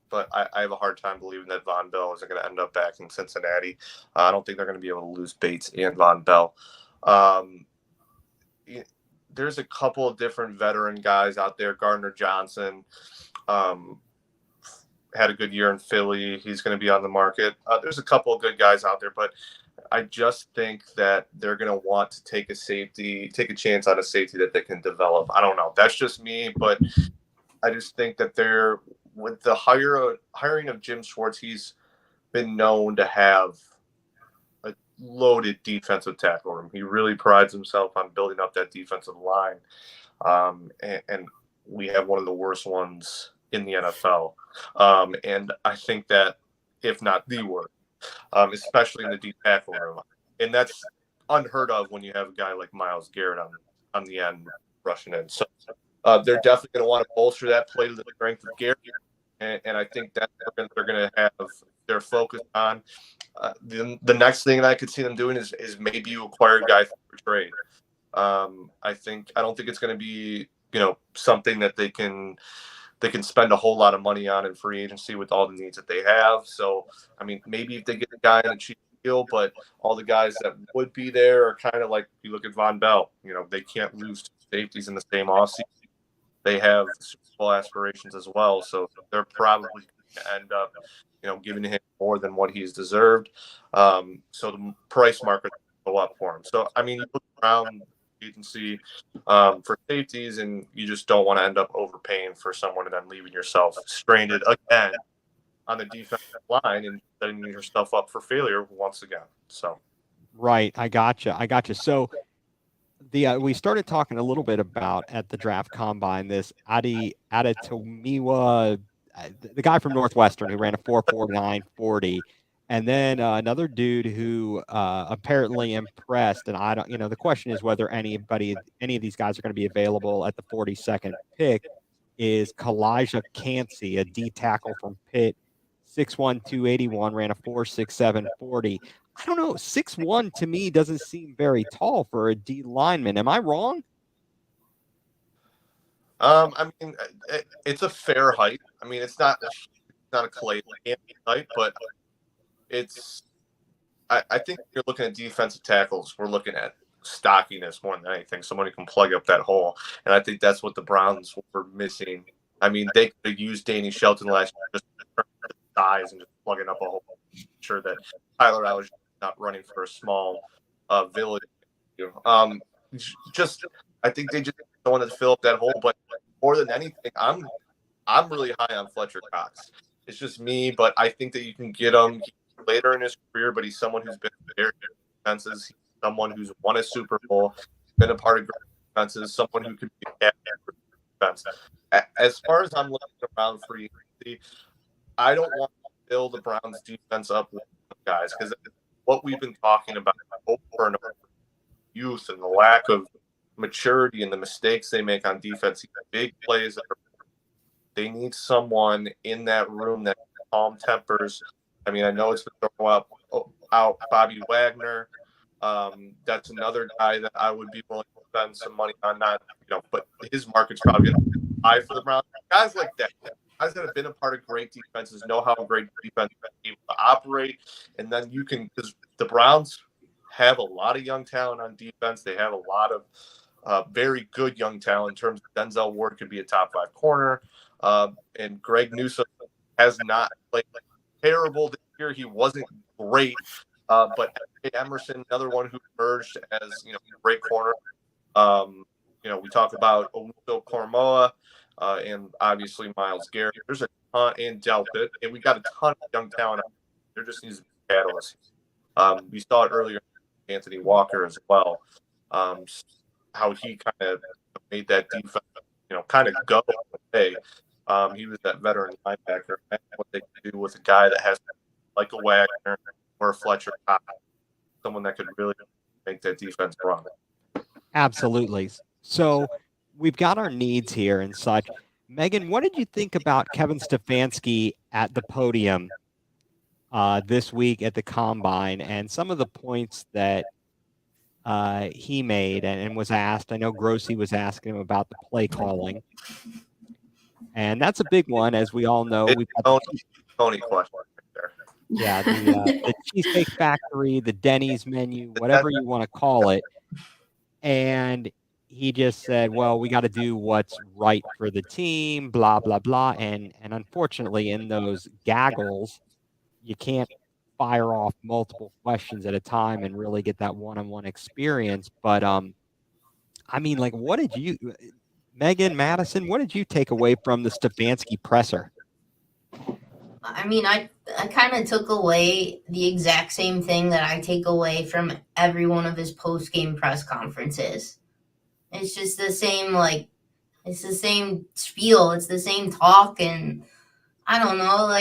But I have a hard time believing that Von Bell isn't going to end up back in Cincinnati. I don't think they're going to be able to lose Bates and Von Bell. There's a couple of different veteran guys out there. Gardner Johnson had a good year in Philly. He's going to be on the market. There's a couple of good guys out there, but I just think that they're going to want to take a chance on a safety that they can develop. I don't know. That's just me, but I just think that with the hiring of Jim Schwartz, he's been known to have a loaded defensive tackle room. He really prides himself on building up that defensive line. And we have one of the worst ones in the NFL. And I think that, if not the worst, especially in the deep tackle room. And that's unheard of when you have a guy like Myles Garrett on the end rushing in. So they're definitely going to want to bolster that play to the strength of Garrett. And I think that's what they're going to have their focus on. The next thing that I could see them doing is maybe you acquire a guy for trade. I don't think it's going to be something that they can spend a whole lot of money on in free agency with all the needs that they have. So I mean, maybe if they get a guy on a cheap deal, but all the guys that would be there are kind of like, you look at Von Bell. They can't lose safeties in the same offseason. They have Super Bowl aspirations as well, so they're probably going to end up, giving him more than what he's deserved. So the price market will go up for him. So I mean, you look around agency for safeties, and you just don't want to end up overpaying for someone and then leaving yourself stranded again on the defensive line and setting yourself up for failure once again. So, right, I gotcha. So. We started talking a little bit about at the draft combine this Adi Adetomiwa, the guy from Northwestern who ran a 4.49 40, and then another dude who apparently impressed. And I don't, the question is whether any of these guys are going to be available at the 42nd pick. is Kalijah Cansey, a D tackle from Pitt, 6'1", 281, ran a 4.67 40. I don't know, 6'1" to me doesn't seem very tall for a D lineman. Am I wrong? I mean, it's a fair height. I mean, it's not a Calais height, but it's. I think if you're looking at defensive tackles, we're looking at stockiness more than anything. Someone who can plug up that hole, and I think that's what the Browns were missing. I mean, they could have used Danny Shelton last year just to size and just plugging up a hole. Sure that Tyler Algier is not running for a small village. Just I think they just don't want to fill up that hole. But more than anything, I'm really high on Fletcher Cox. It's just me, but I think that you can get him later in his career. But he's someone who's been very good defenses. He's someone who's won a Super Bowl, been a part of great defenses. Someone who could be a captain for defense. As far as I'm looking around for you, I don't want to build the Browns defense up with guys because what we've been talking about over and over, youth and the lack of maturity and the mistakes they make on defense, big plays. They need someone in that room that calm tempers. I mean, I know it's been thrown out Bobby Wagner. That's another guy that I would be willing to spend some money on. Not, but his market's probably going to be high for the Browns. Guys like that, guys that have been a part of great defenses, know how great defense is able to operate, and then you can, because the Browns have a lot of young talent on defense. They have a lot of very good young talent in terms of Denzel Ward could be a top 5 corner, and Greg Newsome has not played terrible this year. He wasn't great, but Emerson, another one who emerged as a great corner. We talk about Owusu Koromoa and obviously Myles Garrett. There's a ton, and Delpit, and we got a ton of young talent. There just needs to be catalysts. We saw it earlier. Anthony Walker as well. How he kind of made that defense, kind of go away. He was that veteran linebacker. And what they can do with a guy that has like a Wagner or a Fletcher, someone that could really make that defense run. Absolutely. So we've got our needs here and such. Megan, what did you think about Kevin Stefanski at the podium this week at the Combine and some of the points that he made and was asked? I know Grossi was asking him about the play calling. And that's a big one, as we all know. We've got Tony question right there. Yeah, the Cheesecake Factory, the Denny's menu, whatever you want to call it. And he just said, well, we got to do what's right for the team, blah, blah, blah. And unfortunately, in those gaggles, you can't fire off multiple questions at a time and really get that one-on-one experience. But, I mean, like, what did you, Megan, Madison, what did you take away from the Stefanski presser? I mean, I kind of took away the exact same thing that I take away from every one of his post-game press conferences. It's just the same, it's the same spiel. It's the same talk. And I don't know,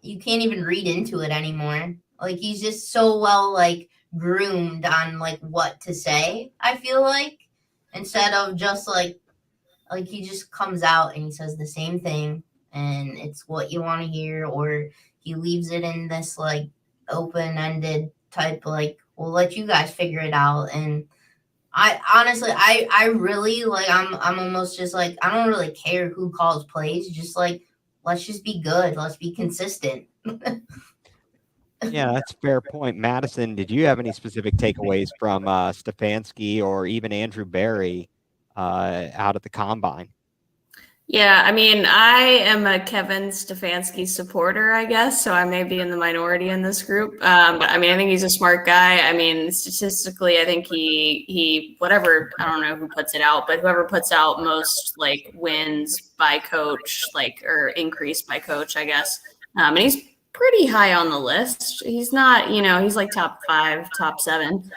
you can't even read into it anymore. Like, he's just so well, groomed on, what to say, I feel like, instead of just, he just comes out and he says the same thing, and it's what you want to hear, or he leaves it in this, open-ended type, we'll let you guys figure it out. And I honestly, I really, I'm almost just, I don't really care who calls plays, just, let's just be good. Let's be consistent. Yeah, that's a fair point. Madison, did you have any specific takeaways from Stefanski or even Andrew Berry out at the Combine? Yeah, I mean, I am a Kevin Stefanski supporter, I guess, so I may be in the minority in this group. But I mean, I think he's a smart guy. I mean, statistically, I think he whatever, I don't know who puts it out, but whoever puts out most wins by coach, or increase by coach, I guess. And he's pretty high on the list. He's not, he's top 5, top 7.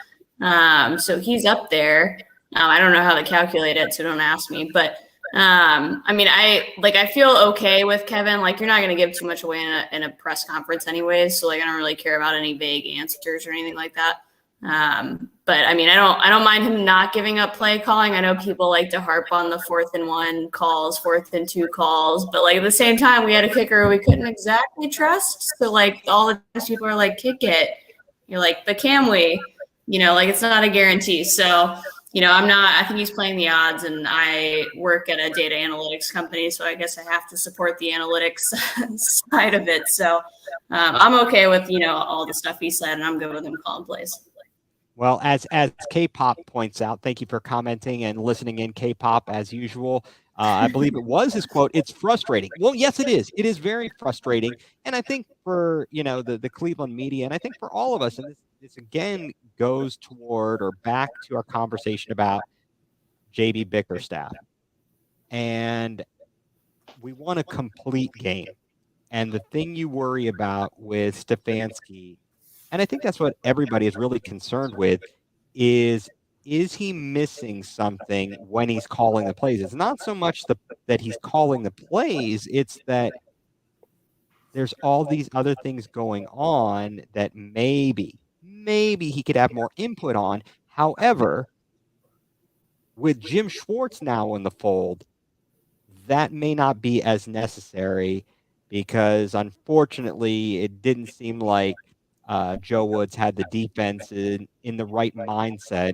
So he's up there. I don't know how to calculate it, so don't ask me, but I mean, I feel okay with Kevin. You're not going to give too much away in a press conference anyways. So I don't really care about any vague answers or anything like that. But I mean, I don't mind him not giving up play calling. I know people like to harp on the 4th and 1 calls, 4th and 2 calls, but like at the same time, we had a kicker we couldn't exactly trust. So like all the times people are like, kick it. You're like, but can we? Like it's not a guarantee. So, I think he's playing the odds, and I work at a data analytics company. So I guess I have to support the analytics side of it. So I'm okay with, all the stuff he said, and I'm good with him calling plays. Well, as K-pop points out, thank you for commenting and listening in, K-pop, as usual. I believe it was his quote. It's frustrating. Well, yes, it is. It is very frustrating. And I think for, the Cleveland media, and I think for all of us, and this again goes toward or back to our conversation about JB Bickerstaff. And we want a complete game. And the thing you worry about with Stefanski, and I think that's what everybody is really concerned with, is he missing something when he's calling the plays? It's not so much that he's calling the plays, it's that there's all these other things going on that maybe he could have more input on. However, with Jim Schwartz now in the fold, that may not be as necessary because unfortunately it didn't seem like Joe Woods had the defense in the right mindset,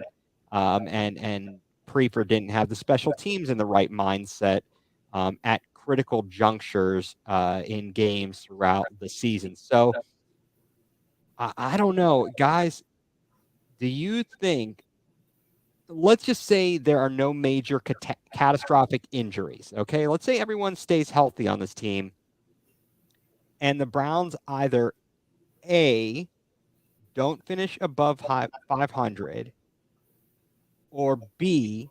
and Prefer didn't have the special teams in the right mindset at critical junctures in games throughout the season. So I don't know, guys. Do you think? Let's just say there are no major catastrophic injuries. Okay, let's say everyone stays healthy on this team, and the Browns either A, don't finish above 500, or B,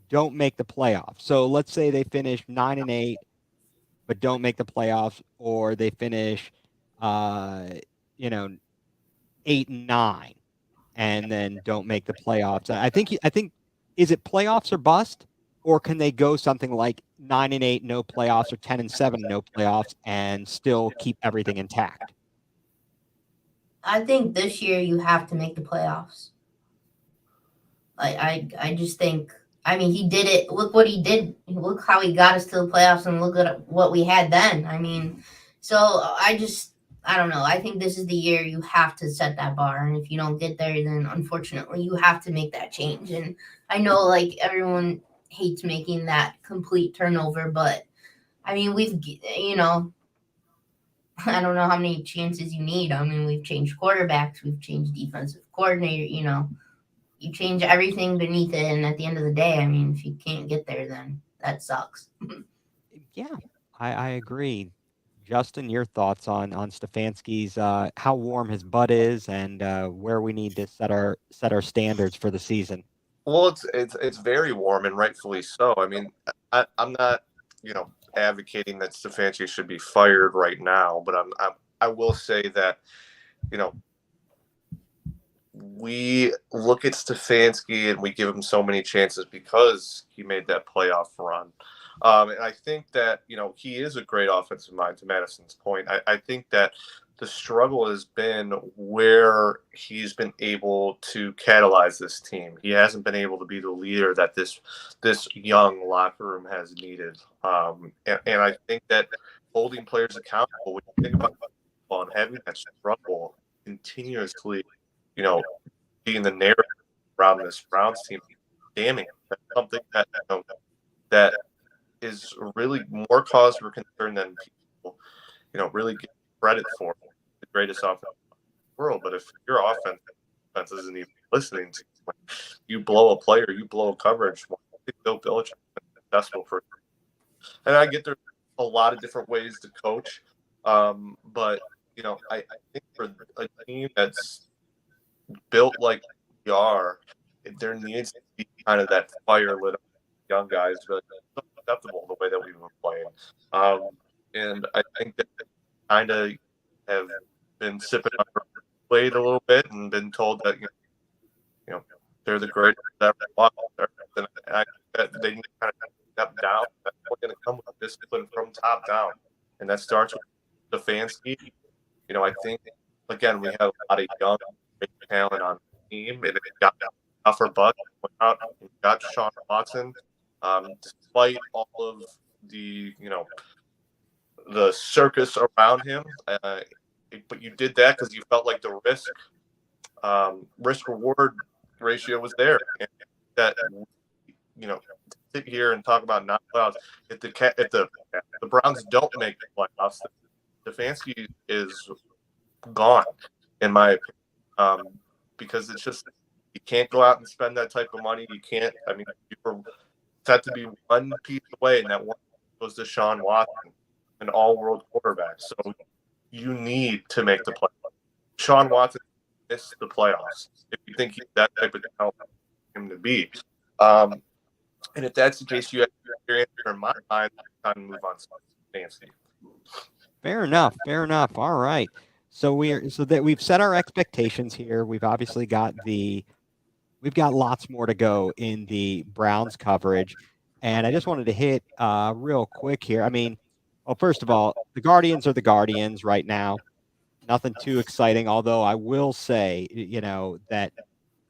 don't make the playoffs. So let's say they finish 9-8, but don't make the playoffs, or they finish, 8-9, and then don't make the playoffs. I think is it playoffs or bust, or can they go something like 9-8, no playoffs, or 10-7, no playoffs, and still keep everything intact? I think this year you have to make the playoffs. I just think, he did it. Look what he did. Look how he got us to the playoffs, and look at what we had then. So I don't know. I think this is the year you have to set that bar. And if you don't get there, then unfortunately you have to make that change. And I know like everyone hates making that complete turnover, but we've, I don't know how many chances you need. We've changed quarterbacks, we've changed defensive coordinator, you change everything beneath it. And at the end of the day, if you can't get there, then that sucks. Yeah, I agree. Justin, your thoughts on Stefanski's how warm his butt is and where we need to set our standards for the season. Well, it's very warm, and rightfully so. I'm not advocating that Stefanski should be fired right now, but I will say that we look at Stefanski and we give him so many chances because he made that playoff run. And I think that, he is a great offensive mind, to Madison's point. I think that the struggle has been where he's been able to catalyze this team. He hasn't been able to be the leader that this young locker room has needed. And I think that holding players accountable, when you think about football and having that struggle continuously, being the narrative around this Browns team, damning. That's something that is really more cause for concern than people, really get credit for. The greatest offense in the world. But if your offense isn't even listening to you, you blow a player, you blow a coverage. I think Bill Belichick has been successful for. And I get there's a lot of different ways to coach, but I think for a team that's built like we are, there needs to be kind of that fire lit up young guys, but it's unacceptable the way that we've been playing. And I think that kind of have been sipping on the plate a little bit and been told that they're the greatest ever. And I think that they need to kind of step down. That's going to come with discipline from top down, and that starts with Stefanski. I think again we have a lot of young talent on team, and it got tougher butt. Went out and got Sean Watson, despite all of the the circus around him. But you did that because you felt like the risk reward ratio was there, and that sit here and talk about not playoffs. If the Browns don't make the playoffs, Stefanski is gone, in my opinion, because it's just you can't go out and spend that type of money. You can't. I mean, you're set to be one piece away, and that one goes to Sean Watson, an all-world quarterback. So you need to make the playoffs. Sean Watson missed the playoffs. If you think he's that type of talent for him to be. And if that's the case, you have your answer in my mind. Time to move on to Stefanski. Fair enough. Fair enough. All right. So we've set our expectations here. We've obviously got lots more to go in the Browns coverage. And I just wanted to hit real quick here. I mean, well, first of all, the Guardians are the Guardians right now. Nothing too exciting, although I will say, that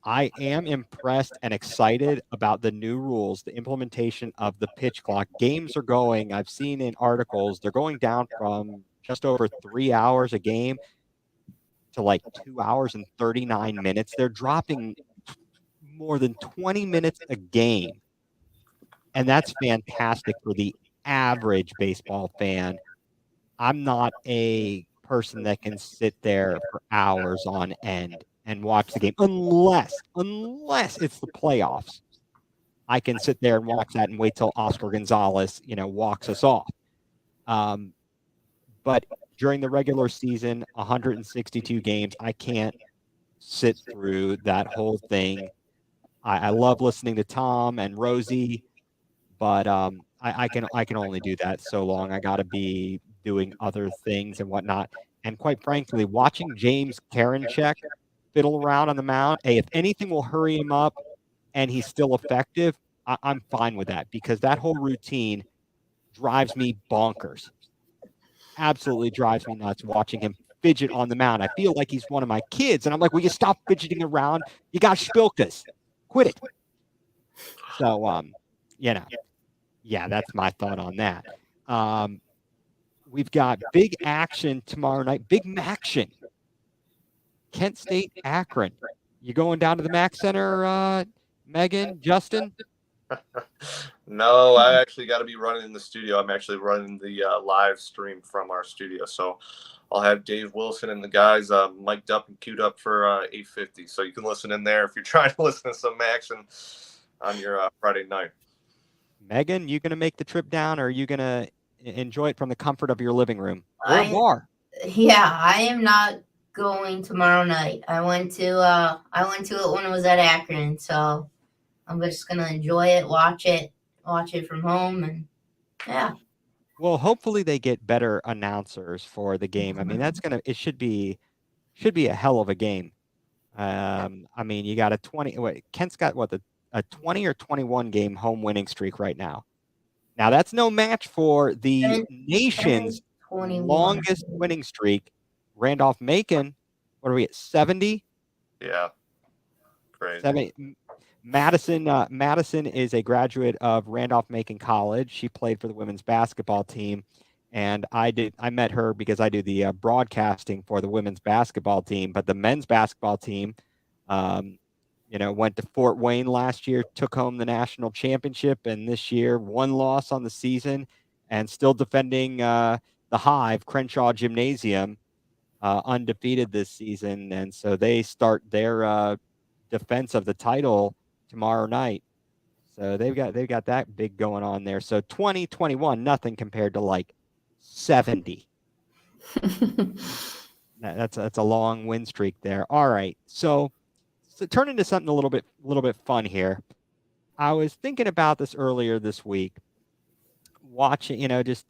I am impressed and excited about the new rules, the implementation of the pitch clock. Games are going, I've seen in articles, they're going down from just over 3 hours a game to like 2 hours and 39 minutes. They're dropping more than 20 minutes a game. And that's fantastic for the average baseball fan. I'm not a person that can sit there for hours on end and watch the game unless it's the playoffs. I can sit there and watch that and wait till Oscar Gonzalez, walks us off. But during the regular season, 162 games, I can't sit through that whole thing. I love listening to Tom and Rosie, but I can only do that so long. I got to be doing other things and whatnot. And quite frankly, watching James Karinchak fiddle around on the mound, if anything will hurry him up and he's still effective, I'm fine with that, because that whole routine drives me bonkers. Absolutely drives me nuts watching him fidget on the mound. I feel like he's one of my kids, and I'm like, will you stop fidgeting around? You got Spilkus. Quit it. So, yeah, that's my thought on that. We've got big action tomorrow night. Big Maction. Kent State, Akron. You going down to the Mac Center, Megan, Justin? No, I actually got to be running in the studio. I'm actually running the live stream from our studio. So I'll have Dave Wilson and the guys mic'd up and queued up for 8:50. So you can listen in there if you're trying to listen to some action on your Friday night. Megan, you going to make the trip down, or are you going to enjoy it from the comfort of your living room or a bar? Yeah, I am not going tomorrow night. I went to it when it was at Akron, so I'm just gonna enjoy it, watch it from home, and yeah. Well, hopefully they get better announcers for the game. I mean, it should be a hell of a game. I mean, you got Kent's got a 20 or 21 game home winning streak right now. Now that's no match for the nation's 21. longest winning streak. Randolph-Macon, what are we at, 70? Yeah, crazy. 70. Madison is a graduate of Randolph-Macon College. She played for the women's basketball team, and I met her because I do the broadcasting for the women's basketball team. But the men's basketball team, went to Fort Wayne last year, took home the national championship, and this year 1 loss on the season, and still defending the Hive, Crenshaw Gymnasium, undefeated this season. And so they start their defense of the title tomorrow night. So they've got that big going on there. So 2021, nothing compared to like 70. That's a long win streak there. All right. So turn into something a little bit fun here. I was thinking about this earlier this week, watching, it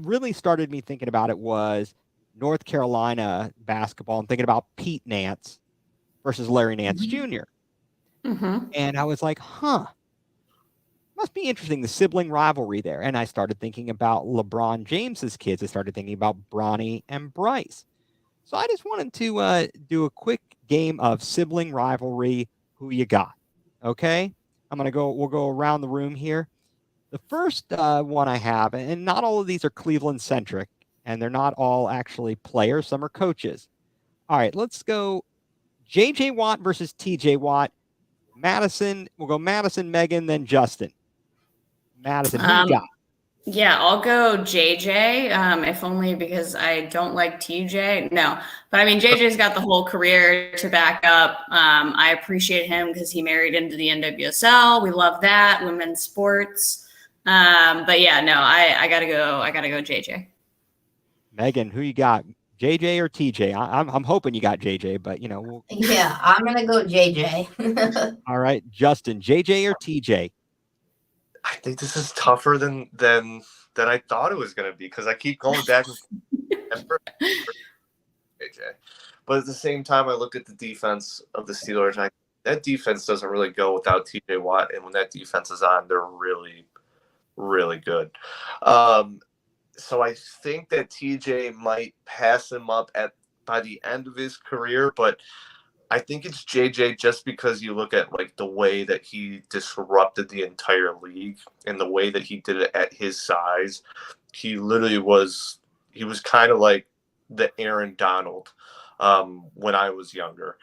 really started me thinking about it was North Carolina basketball, and thinking about Pete Nance versus Larry Nance Jr. Mm-hmm. And I was like, must be interesting, the sibling rivalry there. And I started thinking about LeBron James's kids. I started thinking about Bronny and Bryce. So I just wanted to do a quick game of sibling rivalry. Who you got? Okay, we'll go around the room here. The first one I have, and not all of these are Cleveland centric, and they're not all actually players. Some are coaches. All right, let's go. J.J. Watt versus T.J. Watt. Madison. We'll go Madison, Megan, then Justin. Madison, who you got? Yeah, I'll go JJ, if only because I don't like TJ. No, but I mean, JJ's got the whole career to back up. I appreciate him because he married into the NWSL. We love that, women's sports. But yeah, no, I gotta go JJ. Megan, who you got? JJ or TJ? I'm hoping you got JJ, but Yeah, I'm gonna go JJ. All right, Justin, JJ or TJ? I think this is tougher than I thought it was going to be because I keep going back and forth. AJ. But at the same time, I look at the defense of the Steelers. That defense doesn't really go without TJ Watt, and when that defense is on, they're really, really good. So I think that TJ might pass him up by the end of his career, but I think it's JJ just because you look at like the way that he disrupted the entire league and the way that he did it at his size. He literally was kind of like the Aaron Donald when I was younger.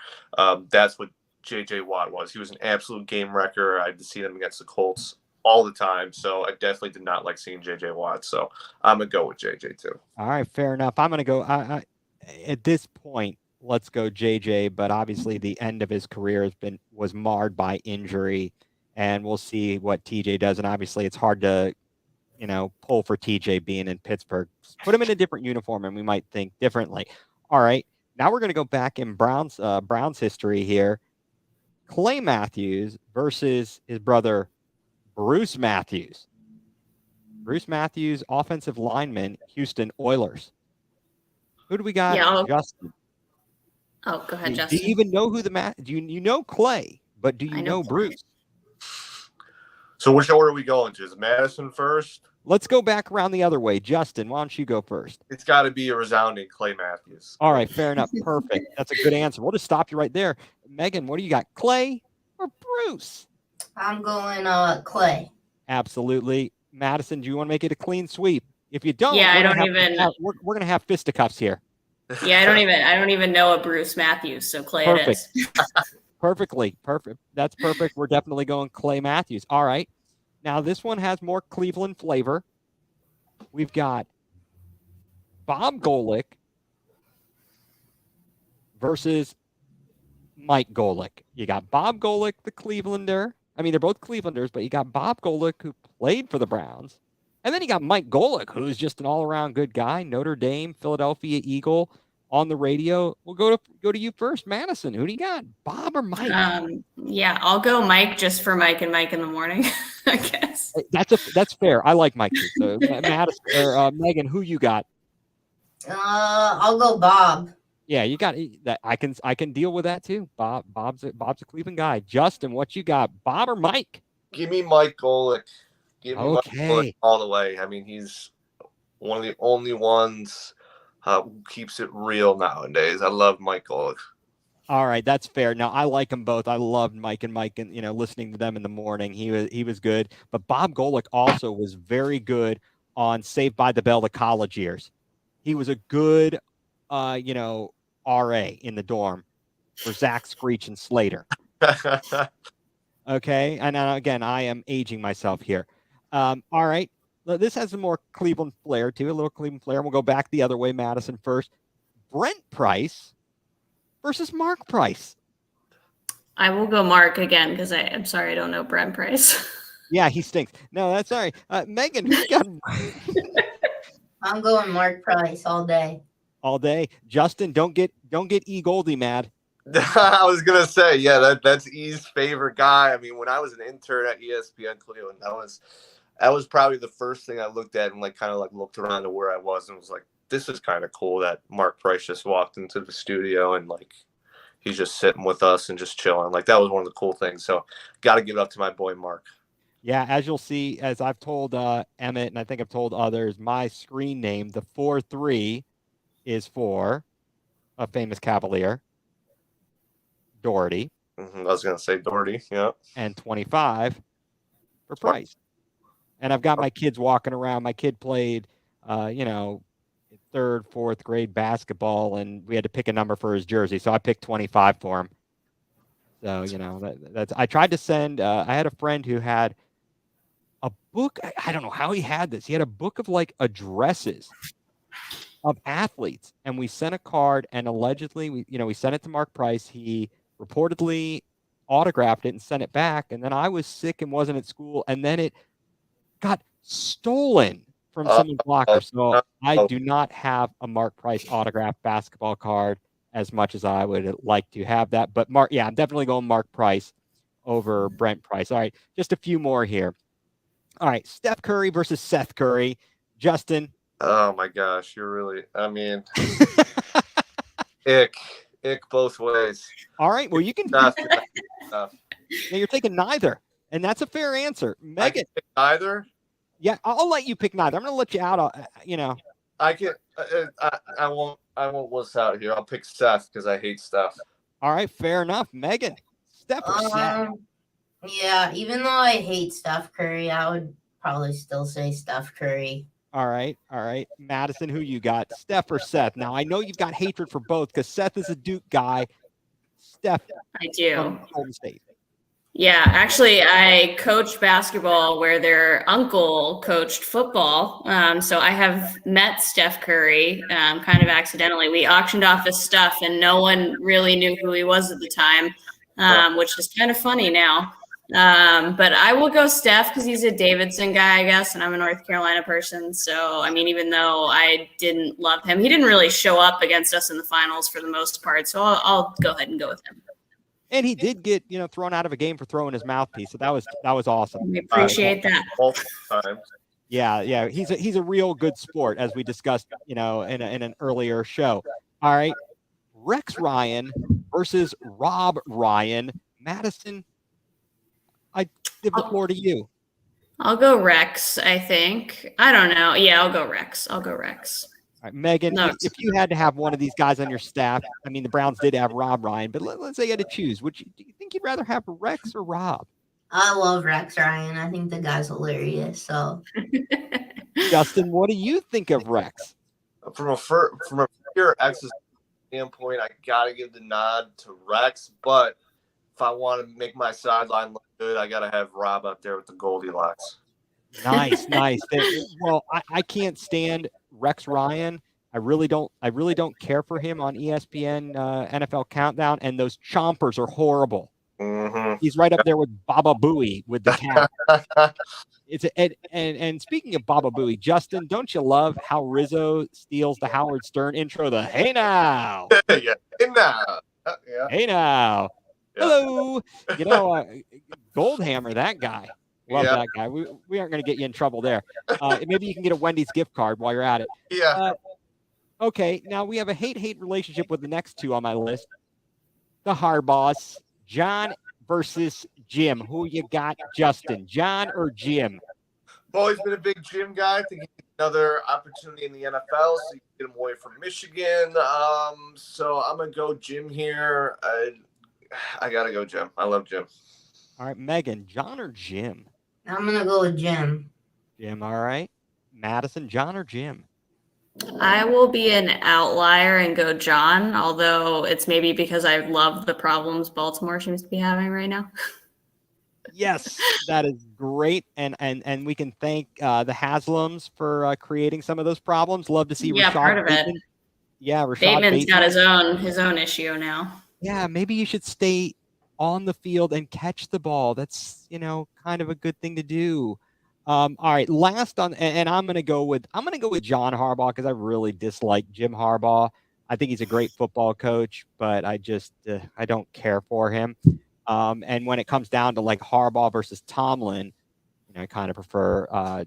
That's what JJ Watt was. He was an absolute game wrecker. I'd seen him against the Colts all the time. So I definitely did not like seeing JJ Watt. So I'm going to go with JJ too. All right, fair enough. I'm going to go at this point. Let's go JJ, but obviously the end of his career was marred by injury, and we'll see what TJ does. And obviously it's hard to, pull for TJ being in Pittsburgh. Put him in a different uniform and we might think differently. All right, now we're going to go back in Browns history here. Clay Matthews versus his brother Bruce Matthews. Bruce Matthews, offensive lineman, Houston Oilers. Who do we got? Yeah, Justin. Oh, go ahead, Justin. Do you even know who do you know Clay, but do you know Bruce? So which order are we going to? Is Madison first? Let's go back around the other way. Justin, why don't you go first? It's got to be a resounding Clay Matthews. All right, fair enough. Perfect. That's a good answer. We'll just stop you right there. Megan, what do you got, Clay or Bruce? I'm going Clay. Absolutely. Madison, do you want to make it a clean sweep? If you don't, yeah, we're going to have fisticuffs here. Yeah, I don't even know a Bruce Matthews, so Clay Perfect. it is. Perfect. That's perfect. We're definitely going Clay Matthews. All right. Now this one has more Cleveland flavor. We've got Bob Golick versus Mike Golick. You got Bob Golick, the Clevelander. I mean, they're both Clevelanders, but you got Bob Golick, who played for the Browns. And then you got Mike Golick, who's just an all-around good guy. Notre Dame, Philadelphia Eagle, on the radio. We'll go to you first, Madison. Who do you got, Bob or Mike? Yeah, I'll go Mike just for Mike and Mike in the morning, I guess. That's fair. I like Mike too. So Madison or Megan, who you got? I'll go Bob. Yeah, you got that. I can deal with that too. Bob's a Cleveland guy. Justin, what you got, Bob or Mike? Give me Mike Golick. Give me Mike Golick all the way. I mean, he's one of the only ones who keeps it real nowadays. I love Mike Golick. All right, that's fair. Now I like them both. I loved Mike and listening to them in the morning. He was good, but Bob Golick also was very good on Saved by the Bell the college years. He was a good, RA in the dorm for Zach Screech and Slater. Okay, and again, I am aging myself here. All right, this has a more Cleveland flair too, a little Cleveland flair. We'll go back the other way. Madison first. Brent Price versus Mark Price. I will go Mark again because I'm sorry I don't know Brent Price. Yeah, he stinks. No, that's all right. Megan, who got? I'm going Mark Price all day. All day. Justin, don't get E. Goldie mad. I was gonna say, yeah, that's E's favorite guy. I mean, when I was an intern at ESPN Cleveland, that was probably the first thing I looked at and kind of looked around to where I was and was like, this is kind of cool that Mark Price just walked into the studio and he's just sitting with us and just chilling. That was one of the cool things. So got to give it up to my boy Mark. Yeah, as you'll see, as I've told Emmett, and I think I've told others, my screen name, the 4-3, is for a famous Cavalier, Doherty, I was gonna say Doherty. Yeah. and 25 for Price. And I've got my kids walking around. My kid played, third, fourth grade basketball, and we had to pick a number for his jersey. So I picked 25 for him. So, that's, I tried to send, I had a friend who had a book. I don't know how he had this. He had a book of like addresses of athletes. And we sent a card, and allegedly we sent it to Mark Price. He reportedly autographed it and sent it back. And then I was sick and wasn't at school. And then it got stolen from someone's locker. So I do not have a Mark Price autographed basketball card as much as I would like to have that. But I'm definitely going Mark Price over Brent Price. All right, just a few more here. All right, Steph Curry versus Seth Curry. Justin. Oh my gosh, ick both ways. All right, well, you can. Stuff. Yeah, you're taking neither, and that's a fair answer. Megan. Neither. Yeah, I'll let you pick neither. I'm going to let you out. I can. I won't wuss out here. I'll pick Seth because I hate Steph. All right, fair enough. Megan, Steph or Seth? Yeah, even though I hate Steph Curry, I would probably still say Steph Curry. All right. Madison, who you got? Steph or Seth? Now, I know you've got hatred for both because Seth is a Duke guy. Steph. I do. From Golden State. Yeah, actually, I coached basketball where their uncle coached football. So I have met Steph Curry kind of accidentally. We auctioned off his stuff, and no one really knew who he was at the time, which is kind of funny now. But I will go Steph because he's a Davidson guy, I guess, and I'm a North Carolina person. So, even though I didn't love him, he didn't really show up against us in the finals for the most part. So I'll go ahead and go with him. And he did get, thrown out of a game for throwing his mouthpiece. So that was awesome. We appreciate that. Multiple times. Yeah. He's a real good sport, as we discussed, in an earlier show. All right. Rex Ryan versus Rob Ryan. Madison, I give the floor to you. I'll go Rex, I think. I don't know. Yeah, I'll go Rex. All right, Megan, if you had to have one of these guys on your staff, the Browns did have Rob Ryan, but let's say you had to choose. Do you think you'd rather have Rex or Rob? I love Rex Ryan. I think the guy's hilarious. So, Justin, what do you think of Rex? From a pure X's standpoint, I gotta give the nod to Rex. But if I want to make my sideline look good, I gotta have Rob out there with the Goldilocks. Nice. Well, I can't stand Rex Ryan. I really don't care for him on ESPN NFL Countdown, and those chompers are horrible. Mm-hmm. He's right up there with Baba Booey with the cat. And speaking of Baba Booey, Justin, don't you love how Rizzo steals the Howard Stern intro? The hey now, Yeah. hey now, hello. Goldhammer, that guy. Love that guy. We aren't going to get you in trouble there. Maybe you can get a Wendy's gift card while you're at it. Yeah. Okay, now we have a hate relationship with the next two on my list. The Harbaughs, John versus Jim. Who you got, Justin? John or Jim? I've always been a big Jim guy. I think he needs another opportunity in the NFL, so you can get him away from Michigan. So I'm going to go Jim here. I got to go Jim. I love Jim. All right, Megan, John or Jim? I'm going to go with Jim. Jim, all right. Madison, John or Jim? I will be an outlier and go John, although it's maybe because I love the problems Baltimore seems to be having right now. Yes, that is great. And we can thank the Haslams for creating some of those problems. Love to see Rashad part of Bateman. it. Yeah, Rashad Bateman's Bateman. got his own issue now. Yeah, maybe you should stay on the field and catch the ball. That's, kind of a good thing to do. All right, last on, and I'm going to go with John Harbaugh because I really dislike Jim Harbaugh. I think he's a great football coach, but I just I don't care for him. And when it comes down to like Harbaugh versus Tomlin, I kind of prefer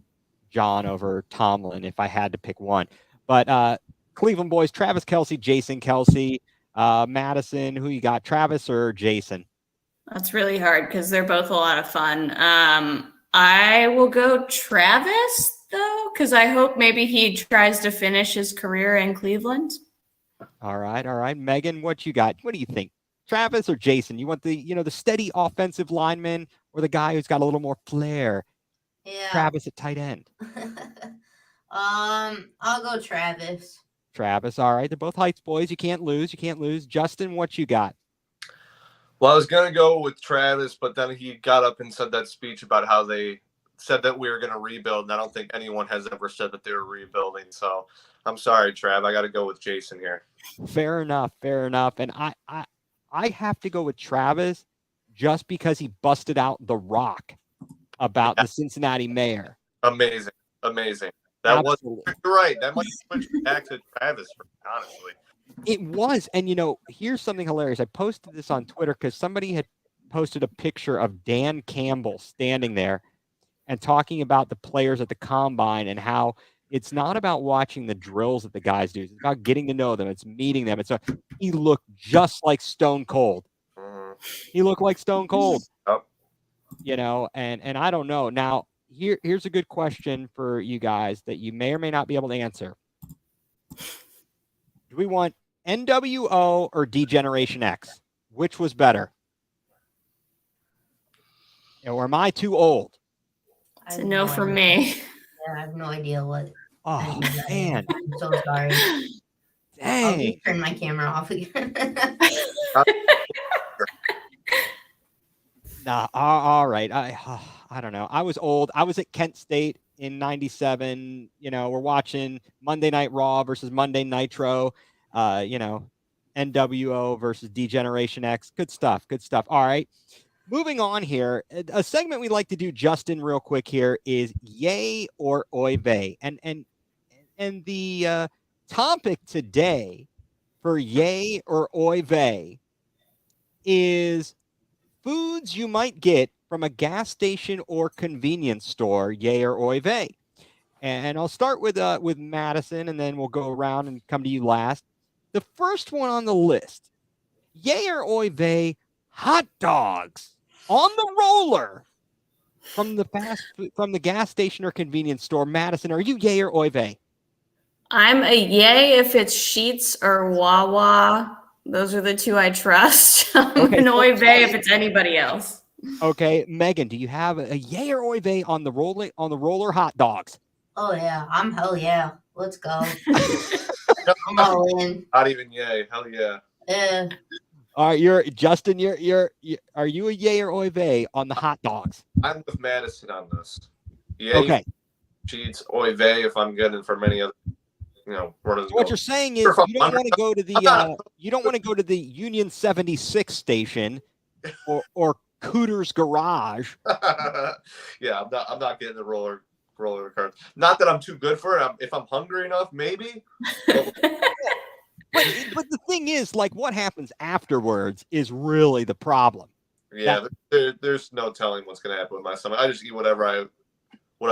John over Tomlin if I had to pick one. But Cleveland boys, Travis Kelce, Jason Kelce, Madison, who you got, Travis or Jason? That's really hard because they're both a lot of fun. I will go Travis, though, because I hope maybe he tries to finish his career in Cleveland. All right. Megan, what you got? What do you think? Travis or Jason? You want the steady offensive lineman or the guy who's got a little more flair? Yeah. Travis at tight end. I'll go Travis. Travis, all right. They're both Heights boys. You can't lose. Justin, what you got? Well, I was going to go with Travis, but then he got up and said that speech about how they said that we were going to rebuild, and I don't think anyone has ever said that they were rebuilding. So I'm sorry, Trav. I got to go with Jason here. Fair enough. And I have to go with Travis just because he busted out The Rock about the Cincinnati mayor. Amazing. That Absolutely. was right. That might switch back to Travis, honestly. It was. And, here's something hilarious. I posted this on Twitter because somebody had posted a picture of Dan Campbell standing there and talking about the players at the combine and how it's not about watching the drills that the guys do. It's about getting to know them. It's meeting them. He looked just like Stone Cold. He looked like Stone Cold. Oh. And I don't know. Now, here's a good question for you guys that you may or may not be able to answer. Do we want NWO or D-Generation X? Which was better? Or am I too old? It's a no for me. Yeah, I have no idea what. Oh, man. I'm so sorry. I'll Dang. just turn my camera off again. Nah, all right. I don't know. I was old. I was at Kent State in 97. We're watching Monday Night Raw versus Monday Nitro. NWO versus D-Generation X. Good stuff. All right. Moving on here. A segment we like to do, Justin, real quick here is yay or oy vey. And the topic today for yay or oy vey is foods you might get from a gas station or convenience store, yay or oy vey. And I'll start with Madison, and then we'll go around and come to you last. The first one on the list, yay or oy vey, hot dogs on the roller from the gas station or convenience store. Madison, are you yay or oy vey? I'm a yay if it's Sheetz or Wawa. Those are the two I trust. I'm an oy vey if it's anybody else. Okay, Megan, do you have a yay or oy vey on the roller hot dogs? Oh yeah, I'm hell yeah. Let's go. I'm all in. Not even yay. Hell yeah. Yeah. All right, Justin. Are you a yay or oy vey on the hot dogs? I'm with Madison on this. Yay. Okay. Sheets, oy vey if I'm getting from any other, running. So what you're saying is you don't want to go to the Union 76 station or Cooter's Garage. Yeah, I'm not getting the roller cards. Not that I'm too good for it. If I'm hungry enough, maybe. But the thing is, like, what happens afterwards is really the problem. Yeah, there's no telling what's going to happen with my stomach. I just eat what I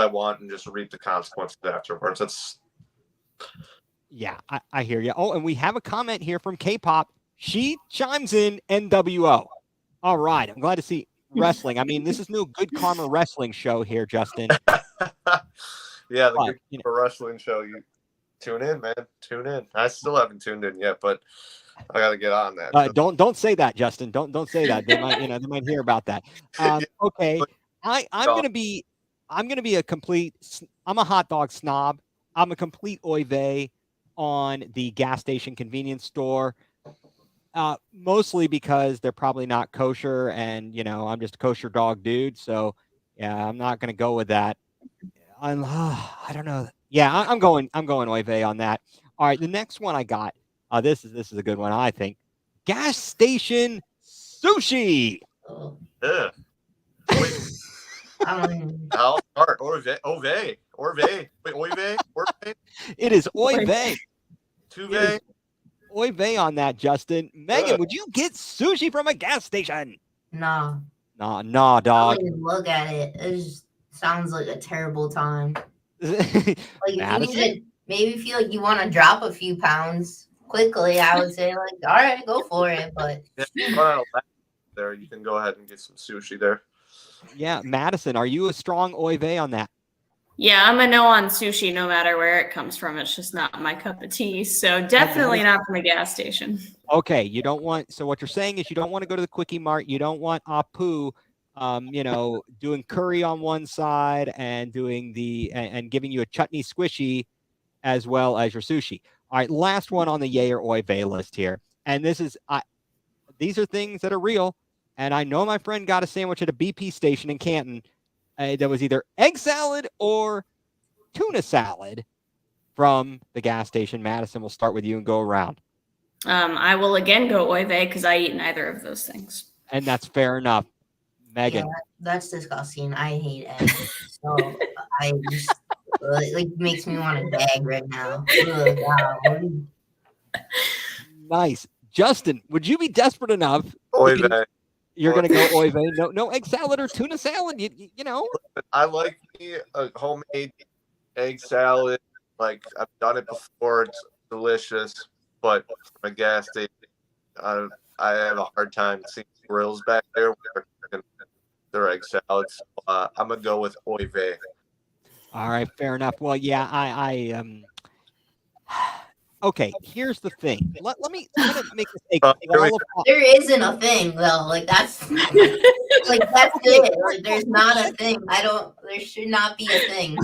want and just reap the consequences afterwards. Yeah, I hear you. Oh, and we have a comment here from K-pop. She chimes in NWO. All right, I'm glad to see wrestling. I mean, this is no Good Karma wrestling show here, Justin. Yeah, the Good Karma wrestling show. You tune in, man. Tune in. I still haven't tuned in yet, but I got to get on that. Don't say that, Justin. Don't say that. They might hear about that. Okay, I'm gonna be a complete. I'm a hot dog snob. I'm a complete oy vey on the gas station convenience store. Mostly because they're probably not kosher, and I'm just a kosher dog dude. So yeah, I'm not gonna go with that. I don't know. Yeah, I'm going oy vey on that. All right, the next one I got. This is a good one, I think. Gas station sushi. Oh, Yeah. I'll start. Oy vey. Wait, oy vey. It is oy vey. Two vey. Oy vey on that, Justin. Megan, would you get sushi from a gas station? nah. Nah, I dog. don't even look at it. It just sounds like a terrible time. Madison? Like if maybe feel like you want to drop a few pounds quickly, I would say like, all right, go for it. But there, you can go ahead and get some sushi there. Yeah, Madison, are you a strong oy vey on that? Yeah, I'm a no on sushi no matter where it comes from. It's just not my cup of tea. So definitely not from a gas station. Okay, you don't want. So what you're saying is you don't want to go to the Quickie Mart. You don't want Apu, doing curry on one side and doing and giving you a chutney squishy as well as your sushi. All right, last one on the yay or oy vey list here, and these are things that are real. And I know my friend got a sandwich at a BP station in Canton that was either egg salad or tuna salad from the gas station. Madison, we'll start with you and go around. I will again go oy vey because I eat neither of those things. And that's fair enough. Megan. Yeah, that's disgusting. I hate eggs. So I just like makes me want to gag right now. Ugh, God. Nice. Justin, would you be desperate enough? Oy vey. You're going to go oy vey. No egg salad or tuna salad. You know. I like me a homemade egg salad. Like I've done it before. It's delicious. But from a gas station, I have a hard time seeing grills back there with their egg salads. So, I'm gonna go with oy vey. All right, fair enough. Well, yeah, okay, here's the thing. I'm gonna make this There isn't a thing though. Like that's like that's it. Like there's not a thing. There should not be a thing.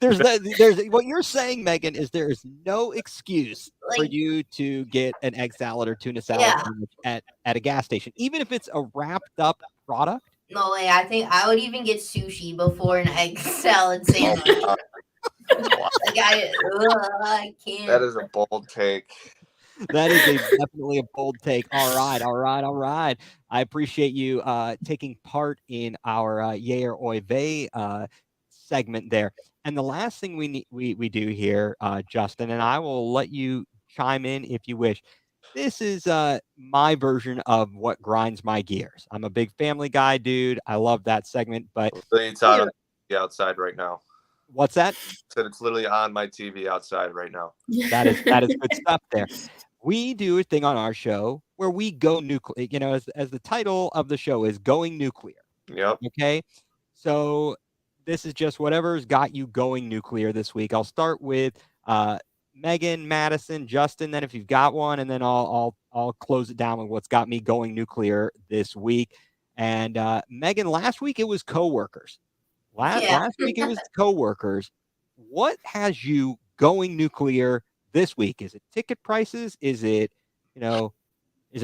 There's what you're saying, Megan, is there is no excuse for you to get an egg salad or tuna salad at a gas station, even if it's a wrapped up product. No way. I think I would even get sushi before an egg salad sandwich. I can't. That is a bold take. That is definitely a bold take. All right. I appreciate you taking part in our yay or oy vey segment there. And the last thing we do here, Justin, and I will let you chime in if you wish. This is my version of what grinds my gears. I'm a big Family Guy dude. I love that segment, but It's on the outside right now. What's that? Said it's literally on my TV outside right now. That is good stuff there. We do a thing on our show where we go nuclear, as the title of the show is Going Nuclear. Yep. Okay. So this is just whatever's got you going nuclear this week. I'll start with Megan, Madison, Justin, then if you've got one, and then I'll close it down with what's got me going nuclear this week. And Megan, last week it was coworkers. Last week it was coworkers. What has you going nuclear this week? Is it ticket prices? Is it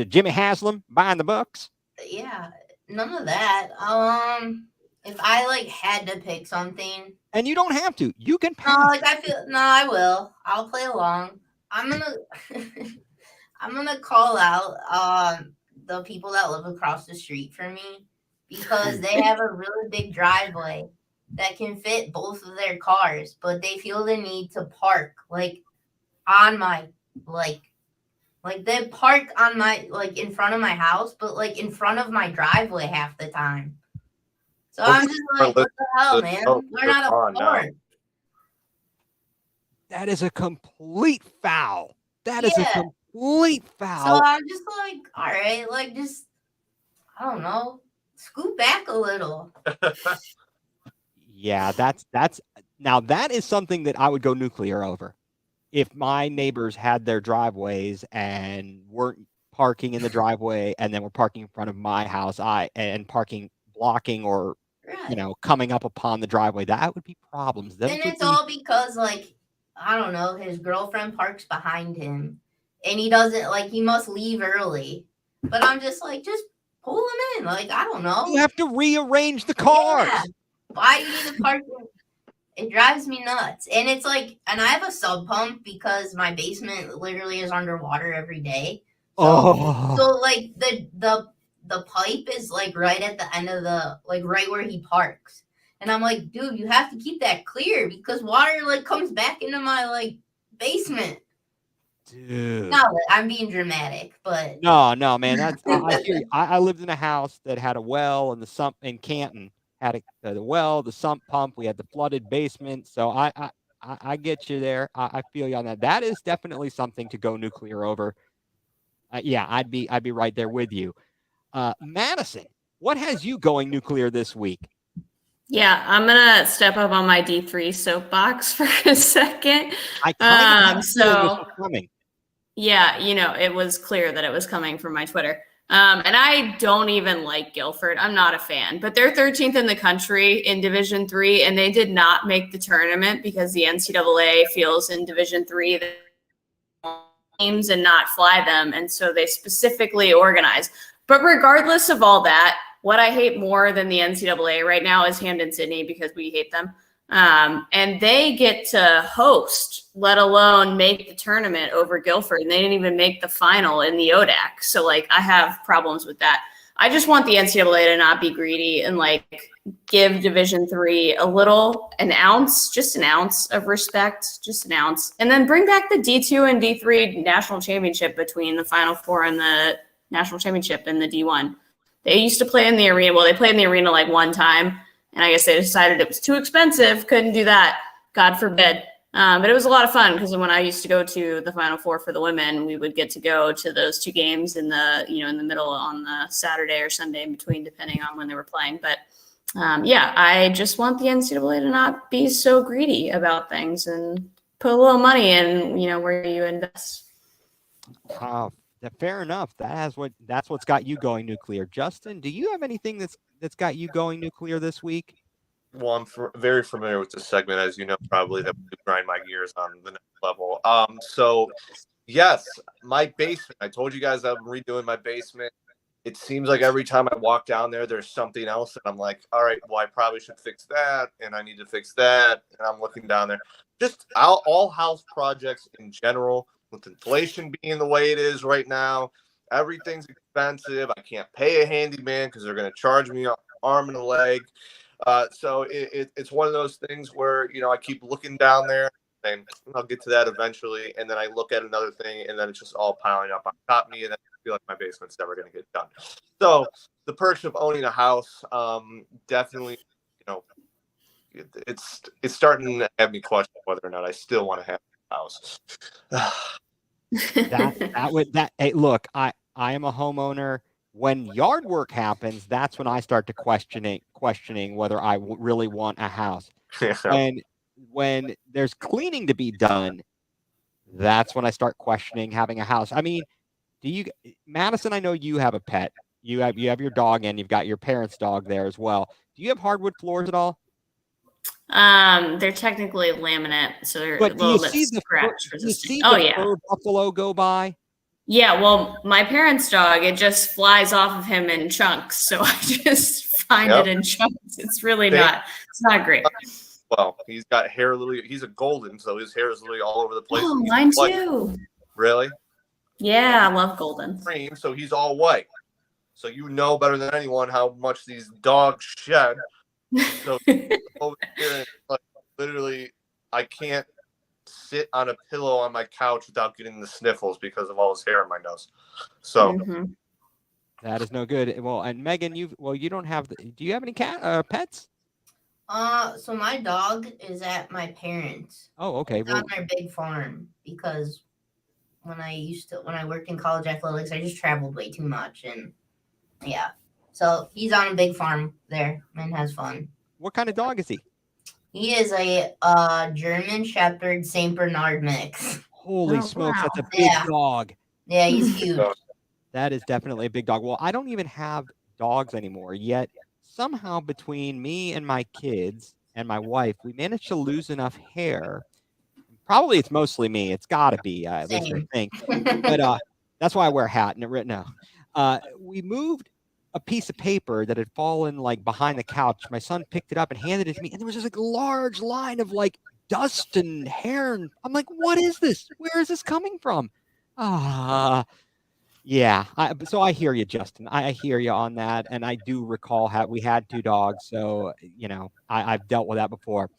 Jimmy Haslam buying the Bucks? Yeah, none of that. If I had to pick something, and you don't have to, you can pass. I will. I'll play along. I'm gonna call out the people that live across the street from me because they have a really big driveway that can fit both of their cars, but they feel the need to park on my they park on my in front of my house, but in front of my driveway half the time. So I'm just what the hell, man? Learn how to park. That is a complete foul. That is a complete foul. So I'm just all right, just I don't know, scoot back a little. Yeah, that is something that I would go nuclear over. If my neighbors had their driveways and weren't parking in the driveway and then were parking in front of my house, and parking blocking or coming up upon the driveway, that would be problems. And it's all because I don't know, his girlfriend parks behind him and he doesn't he must leave early. But I'm just just pull him in. I don't know. You have to rearrange the cars. Yeah. Why do you need to park? It drives me nuts. And it's and I have a sub pump because my basement literally is underwater every day. So, the pipe is right at the end of the right where he parks. And I'm dude, you have to keep that clear because water comes back into my basement. Dude. No, I'm being dramatic, but no, man. That's I hear you. I lived in a house that had a well and the sump in Canton. Had the well, the sump pump. We had the flooded basement. So I get you there. I feel you on that. That is definitely something to go nuclear over. Yeah, I'd be right there with you. Madison, what has you going nuclear this week? Yeah, I'm gonna step up on my D3 soapbox for a second. I kind of So this was coming. yeah, it was clear that it was coming from my Twitter. And I don't even like Guilford. I'm not a fan, but they're 13th in the country in Division III, and they did not make the tournament because the NCAA feels in Division III that games and not fly them, and so they specifically organize. But regardless of all that, what I hate more than the NCAA right now is Hampden-Sydney because we hate them. And they get to host, let alone make the tournament over Guilford. And they didn't even make the final in the ODAC. So, I have problems with that. I just want the NCAA to not be greedy and, give Division III an ounce of respect, just an ounce. And then bring back the D2 and D3 national championship between the Final Four and the national championship and the D1. They used to play in the arena. Well, they played in the arena one time. And I guess they decided it was too expensive, couldn't do that, God forbid. But it was a lot of fun because when I used to go to the Final Four for the women, we would get to go to those two games in the middle on the Saturday or Sunday in between, depending on when they were playing. But I just want the NCAA to not be so greedy about things and put a little money in, where you invest. Fair enough. That's what's got you going nuclear. Justin, do you have anything that's got you going nuclear this week? Well, I'm very familiar with this segment, as you know, probably that would grind my gears on the next level. So yes, my basement. I told you guys I'm redoing my basement. It seems like every time I walk down there, there's something else, and I'm like, all right, well, I probably should fix that, and I need to fix that, and I'm looking down there. Just all house projects in general. With inflation being the way it is right now, everything's expensive. I can't pay a handyman because they're going to charge me an arm and a leg. So it's one of those things where, I keep looking down there and I'll get to that eventually. And then I look at another thing and then it's just all piling up on top of me. And I feel like my basement's never going to get done. So the perks of owning a house, definitely, it's starting to have me question whether or not I still want to have a house. Hey, look, I am a homeowner. When yard work happens, that's when I start to questioning whether I really want a house. Yeah. When there's cleaning to be done, that's when I start questioning having a house. I mean, Madison, I know you have a pet. You have your dog and you've got your parents' dog there as well. Do you have hardwood floors at all? They're technically laminate, so they're a little bit scratch resistant. Oh yeah, fur buffalo go by. Yeah, well, my parents' dog, it just flies off of him in chunks, so I just find it in chunks. It's really it's not great. Well, he's got hair literally. He's a golden, so his hair is literally all over the place. Oh, mine too. Really? Yeah, I love golden. Cream, so he's all white. So you know better than anyone how much these dogs shed. So over here, literally, I can't sit on a pillow on my couch without getting the sniffles because of all his hair in my nose. So that is no good. Well, and Megan, you don't have. Do you have any pets? So my dog is at my parents'. Oh, okay. It's on their big farm because when I worked in college athletics, I just traveled way too much, and yeah. So he's on a big farm there and has fun. What kind of dog is he? He is a German Shepherd Saint Bernard mix. Holy smokes, that's a big dog. Yeah, he's huge. That is definitely a big dog. Well, I don't even have dogs anymore, yet somehow between me and my kids and my wife, we managed to lose enough hair. Probably it's mostly me. It's got to be, at least I think. But that's why I wear a hat. No. We moved a piece of paper that had fallen behind the couch. My son picked it up and handed it to me, and there was just large line of dust and hair, and I'm like, what is this? Where is this coming from? Yeah. So I hear you, Justin. I hear you on that, and I do recall how we had two dogs, so I've dealt with that before.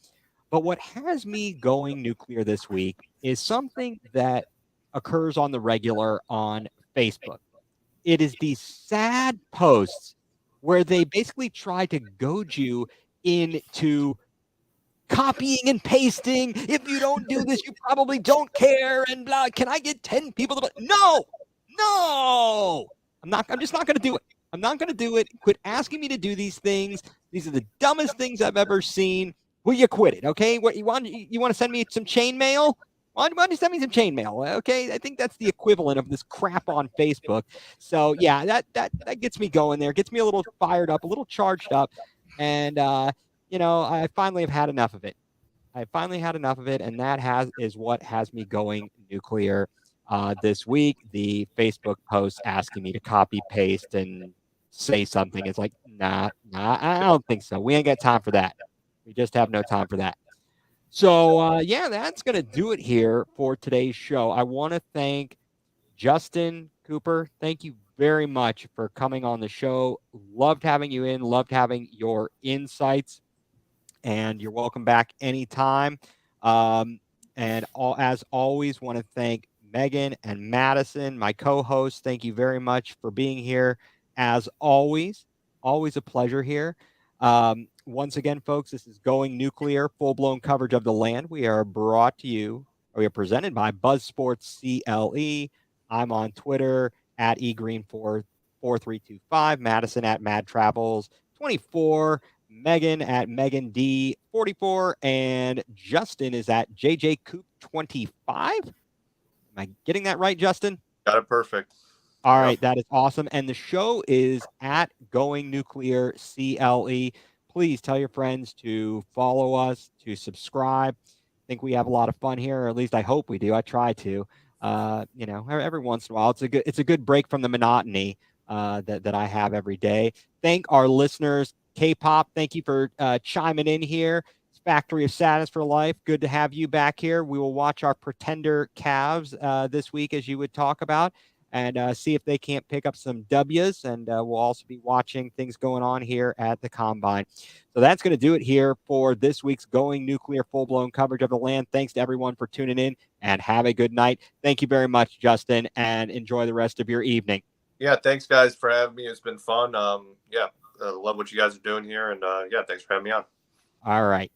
But what has me going nuclear this week is something that occurs on the regular on Facebook. It is these sad posts where they basically try to goad you into copying and pasting. If you don't do this, you probably don't care. And blah. Can I get 10 people to? No. I'm just not going to do it. I'm not going to do it. Quit asking me to do these things. These are the dumbest things I've ever seen. Will you quit it? Okay. What you want to send me some chain mail? Why don't you send me some chain mail? Okay. I think that's the equivalent of this crap on Facebook. So yeah, that gets me going there, gets me a little fired up, a little charged up. And, I finally have had enough of it. I finally had enough of it. And that is what has me going nuclear this week. The Facebook post asking me to copy, paste, and say something. It's like, nah, I don't think so. We ain't got time for that. We just have no time for that. So, that's going to do it here for today's show. I want to thank Justin Cooper. Thank you very much for coming on the show. Loved having you in, loved having your insights, and you're welcome back anytime. As always, want to thank Megan and Madison, my co-hosts. Thank you very much for being here. As always a pleasure here. Once again, folks, this is Going Nuclear, full-blown coverage of the land. We are presented by Buzz Sports CLE. I'm on Twitter at egreen4325, Madison at madtravels24, Megan at megand44, and Justin is at jjcoop25. Am I getting that right, Justin? Got it perfect. All right, that is awesome. And the show is at Going Nuclear CLE. Please tell your friends to follow us, to subscribe. I think we have a lot of fun here, or at least I hope we do. I try to. Every once in a while, it's a good break from the monotony that I have every day. Thank our listeners. K-pop, thank you for chiming in here. It's Factory of Sadness for Life. Good to have you back here. We will watch our Pretender Cavs this week, as you would talk about, and see if they can't pick up some W's. And we'll also be watching things going on here at the Combine. So that's going to do it here for this week's Going Nuclear full-blown coverage of the land. Thanks to everyone for tuning in, and have a good night. Thank you very much, Justin, and enjoy the rest of your evening. Yeah, thanks, guys, for having me. It's been fun. Love what you guys are doing here. And, thanks for having me on. All right.